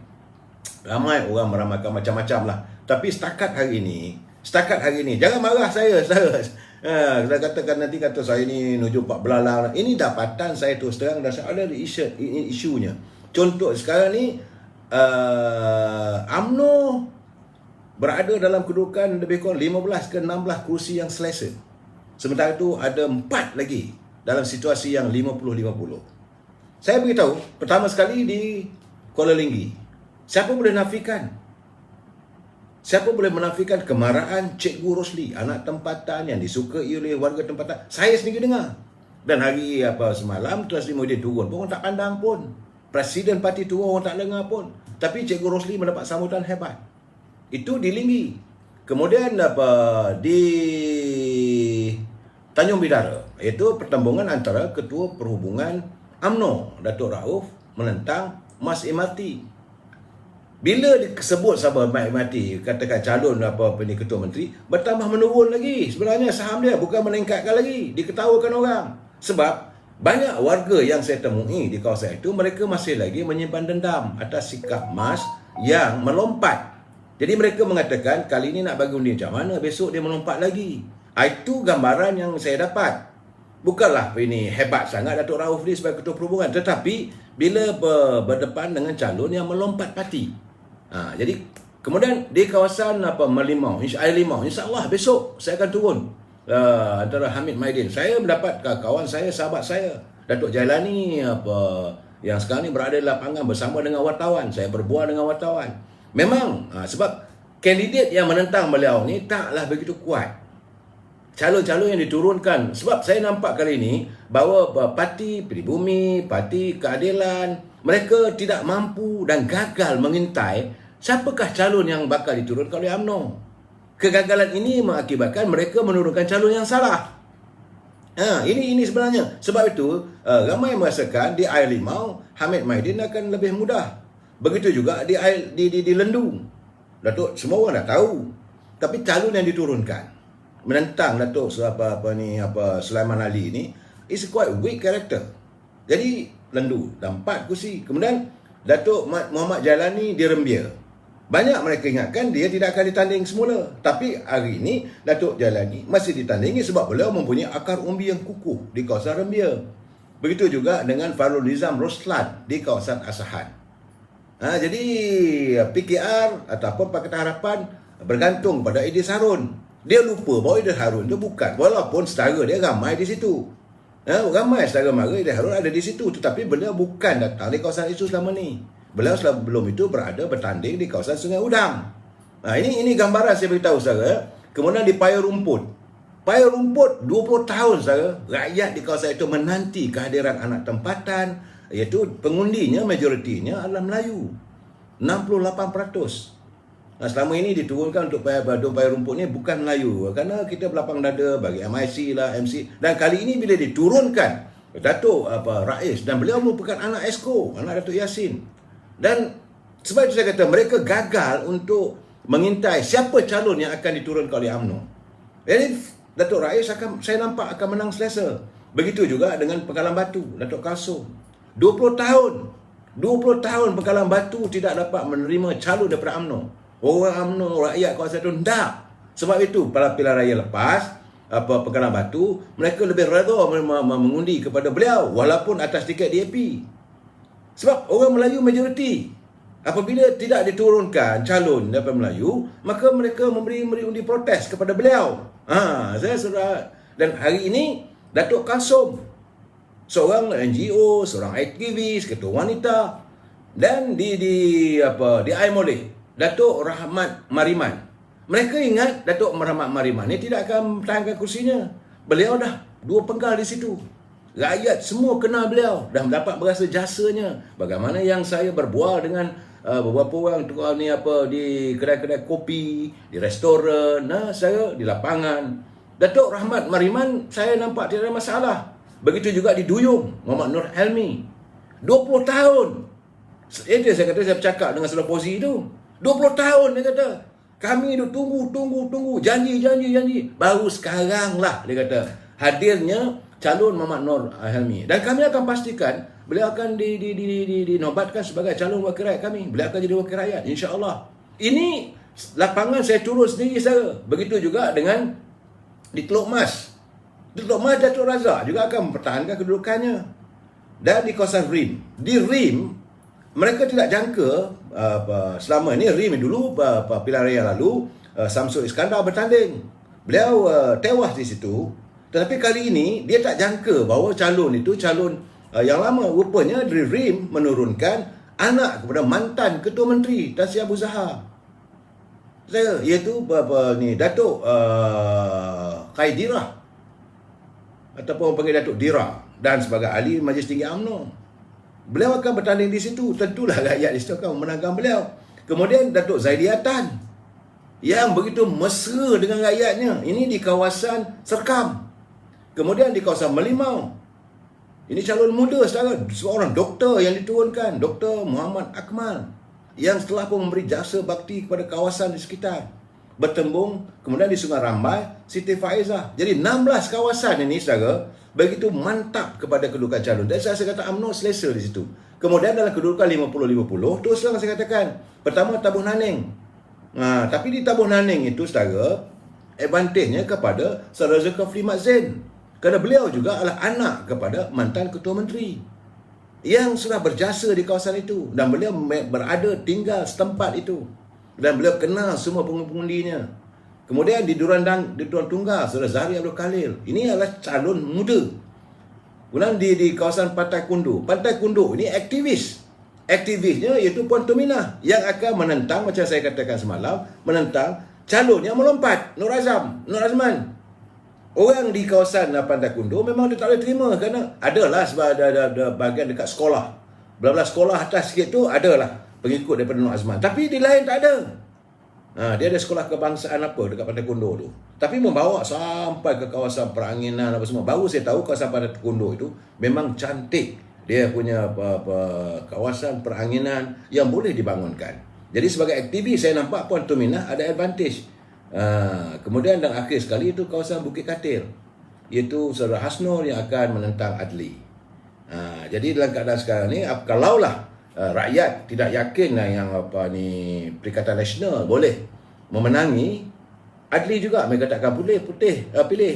ramai orang meramalkan macam-macam lah. Tapi setakat hari ini, jangan marah saya, saudara. Saya katakan nanti kata saya ni nuju pak belalang. Ini dapatan saya terus terang dan saya ada isunya. Contoh sekarang ni, UMNO berada dalam kedudukan lebih kurang 15 ke 16 kursi yang selesa. Sementara itu ada 4 lagi dalam situasi yang 50-50. Saya beritahu pertama sekali di Kuala Linggi. Siapa boleh menafikan kemarahan Cikgu Rosli, anak tempatan yang disukai oleh warga tempatan? Saya sendiri dengar. Dan hari semalam Tuan Sri Muhyiddin turun pun orang tak pandang pun. Presiden parti turun orang tak dengar pun. Tapi Cikgu Rosli mendapat sambutan hebat. Itu di Linggi. Kemudian di Tanjung Bidara, iaitu pertembungan antara Ketua Perhubungan UMNO Datuk Rauf menentang Mas MRT. Bila disebut sahabat MRT, katakan calon Ketua Menteri, bertambah menurun lagi. Sebenarnya saham dia bukan meningkatkan lagi, diketawakan orang. Sebab banyak warga yang saya temui di kawasan itu, mereka masih lagi menyimpan dendam atas sikap Mas yang melompat. Jadi mereka mengatakan kali ini nak bagi undi macam mana, besok dia melompat lagi. Itu gambaran yang saya dapat. Bukanlah ini hebat sangat Datuk Rauf ni sebagai Ketua Perhubungan, tetapi bila berdepan dengan calon yang melompat parti. Jadi kemudian di kawasan Merlimau, insya-Allah besok saya akan turun antara Hamid Maidin. Saya mendapat kawan saya, sahabat saya, Datuk Jailani yang sekarang ni berada di lapangan bersama dengan wartawan. Saya berbual dengan wartawan. Memang sebab kandidat yang menentang beliau ni taklah begitu kuat. Calon-calon yang diturunkan, sebab saya nampak kali ini bahawa Parti Pribumi, Parti Keadilan, mereka tidak mampu dan gagal mengintai siapakah calon yang bakal diturunkan oleh UMNO. Kegagalan ini mengakibatkan mereka menurunkan calon yang salah. Ini sebenarnya. Sebab itu, ramai merasakan di air limau, Hamid Maidin akan lebih mudah. Begitu juga di Lendu. Datuk, semua orang dah tahu. Tapi calon yang diturunkan menentang Datuk Sulaiman Ali ni is quite weak character. Jadi Lendu dan 4 kursi. Kemudian Datuk Muhammad Jailani di Rembia. Banyak mereka ingatkan dia tidak akan ditanding semula. Tapi hari ini Datuk Jailani masih ditandingi sebab beliau mempunyai akar umbi yang kukuh di kawasan Rembia. Begitu juga dengan Farul Nizam Roslan di kawasan Asahan. Jadi PKR ataupun Pakatan Harapan bergantung pada Idris Harun. Dia lupa bahawa Idris Harun itu bukan, walaupun setara dia ramai di situ. Ramai setara mara Idris Harun ada di situ, tetapi beliau bukan datang di kawasan itu selama ni. Beliau sebelum itu bertanding di kawasan Sungai Udang. Ini gambaran saya beritahu saudara. Kemudian di Paya Rumput. Paya Rumput 20 tahun saudara, rakyat di kawasan itu menanti kehadiran anak tempatan, iaitu pengundinya majoritinya adalah Melayu. 68%. Selama ini diturunkan untuk Paya Rumput ni bukan Melayu, kerana kita berlapang dada bagi MIC lah, MC. Dan kali ini bila diturunkan Datuk Rais, dan beliau merupakan anak Esko, anak Datuk Yassin. Dan sebab itu saya kata mereka gagal untuk mengintai siapa calon yang akan diturunkan oleh UMNO. Jadi Datuk Rais saya nampak akan menang selesa. Begitu juga dengan Pengkalan Batu, Datuk Kalsum. 20 tahun Pengkalan Batu tidak dapat menerima calon daripada UMNO. Orang UMNO, rakyat kawasan itu tak. Sebab itu pada pilihan raya lepas, Pengkalan Batu, mereka lebih reda mengundi kepada beliau walaupun atas tiket DAP. Sebab orang Melayu majoriti. Apabila tidak diturunkan calon daripada Melayu, maka mereka memberi undi protes kepada beliau. Saya sudah. Dan hari ini Datuk Kalsum, seorang NGO, seorang aktivis, ketua wanita, dan di Aimole, Datuk Rahmat Mariman. Mereka ingat Datuk Rahmat Mariman ni tidak akan mempertahankan kursinya. Beliau dah 2 penggal di situ. Rakyat semua kenal beliau, dah mendapat berasa jasanya. Bagaimana yang saya berbual dengan beberapa orang ni di kedai-kedai kopi, di restoran, saya di lapangan. Datuk Rahmat Mariman saya nampak tidak ada masalah. Begitu juga di Duyung, Muhammad Nur Helmi. 20 tahun. Itu saya kata, saya bercakap dengan Saudara Pozi itu. 20 tahun dia kata. Kami tunggu, janji. Baru sekarang lah dia kata hadirnya calon Muhammad Nur Helmi. Dan kami akan pastikan beliau akan dinobatkan sebagai calon wakil rakyat kami. Beliau akan jadi wakil rakyat, insya-Allah. Ini lapangan saya turun sendiri saya. Begitu juga dengan di Teluk Mas. Di Teluk Mas Datuk Razak juga akan mempertahankan kedudukannya. Dan di kawasan Rim. Di Rim, mereka tidak jangka selama ini Rim dulu pilihan raya lalu Samsul Iskandar bertanding. Beliau tewas di situ. Tetapi kali ini dia tak jangka bahawa calon itu calon yang lama. Rupanya dari Rim menurunkan anak kepada mantan Ketua Menteri Tan Sri Abu Zahar. Iaitu Datuk Khaidirah ataupun panggil Datuk Dira, dan sebagai ahli Majlis Tinggi UMNO. Beliau akan bertanding di situ. Tentulah rakyat di situ akan memenangkan beliau. Kemudian Datuk Zaidiatan yang begitu mesra dengan rakyatnya. Ini di kawasan Serkam. Kemudian di kawasan Melimau. Ini calon muda sekarang. Seorang doktor yang diturunkan. Dr. Muhammad Akmal. Yang setelah pun memberi jasa bakti kepada kawasan di sekitar. Bertembung. Kemudian di Sungai Rambai, Siti Faizah. Jadi 16 kawasan ini saudara begitu mantap kepada kedudukan calon. Dan saya kata UMNO selesa di situ. Kemudian dalam kedudukan 50-50, terus terang saya katakan, pertama Tabuh Naning. Tapi di Tabuh Naning itu saudara, advantage-nya kepada Saudara Zulkifli Mat Zain. Kerana beliau juga adalah anak kepada mantan Ketua Menteri yang sudah berjasa di kawasan itu. Dan beliau berada tinggal setempat itu. Dan beliau kenal semua pengundi-pengundinya. Kemudian di Duran Tunggal, Saudara Zahri Abdul Khalil. Ini adalah calon muda. Kemudian di kawasan Pantai Kundu. Pantai Kundu ini aktivis. Aktivisnya iaitu Puan Tominah yang akan menentang, macam saya katakan semalam, menentang calon yang melompat, Nur Azman. Orang di kawasan Pantai Kundu memang dia tak boleh terima kerana adalah sebab ada bahagian dekat sekolah. Belah-belah sekolah atas sikit tu adalah pengikut daripada Nur Azman. Tapi di lain tak ada. Dia ada sekolah kebangsaan apa dekat Pantai Kundu tu. Tapi membawa sampai ke kawasan peranginan apa semua. Baru saya tahu kawasan Pantai Kundu itu memang cantik. Dia punya kawasan peranginan yang boleh dibangunkan. Jadi sebagai aktivis saya nampak Puan Tominah ada advantage. Kemudian dan akhir sekali itu kawasan Bukit Katil. Iaitu Saudara Hasnur yang akan menentang Adli. Jadi dalam keadaan sekarang ni, kalaulah rakyat tidak yakin yang Perikatan Nasional boleh memenangi, Adli juga mereka takkan pilih.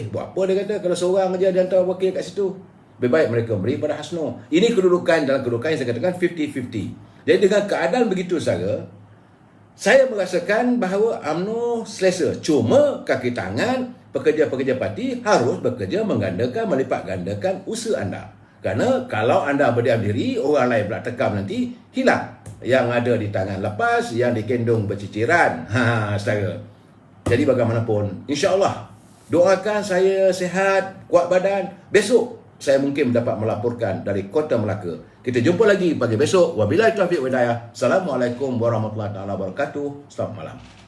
Buat apa dia kata kalau seorang aja dia hantar wakil kat situ. Lebih baik mereka beri pada Hasnur. Ini dalam kedudukan yang saya katakan 50-50. Jadi dengan keadaan begitu saya merasakan bahawa UMNO selesa. Cuma kaki tangan pekerja-pekerja parti harus bekerja melipat gandakan usaha anda. Kerana kalau anda berdiam diri, orang lain pula tekam nanti, hilang. Yang ada di tangan lepas, yang dikendung berciciran. Saudara. Jadi bagaimanapun, insya-Allah, doakan saya sihat, kuat badan. Besok, saya mungkin dapat melaporkan dari Kota Melaka. Kita jumpa lagi pagi besok. Wabillahi taufiq wal hidayah. Assalamualaikum warahmatullahi wabarakatuh. Selamat malam.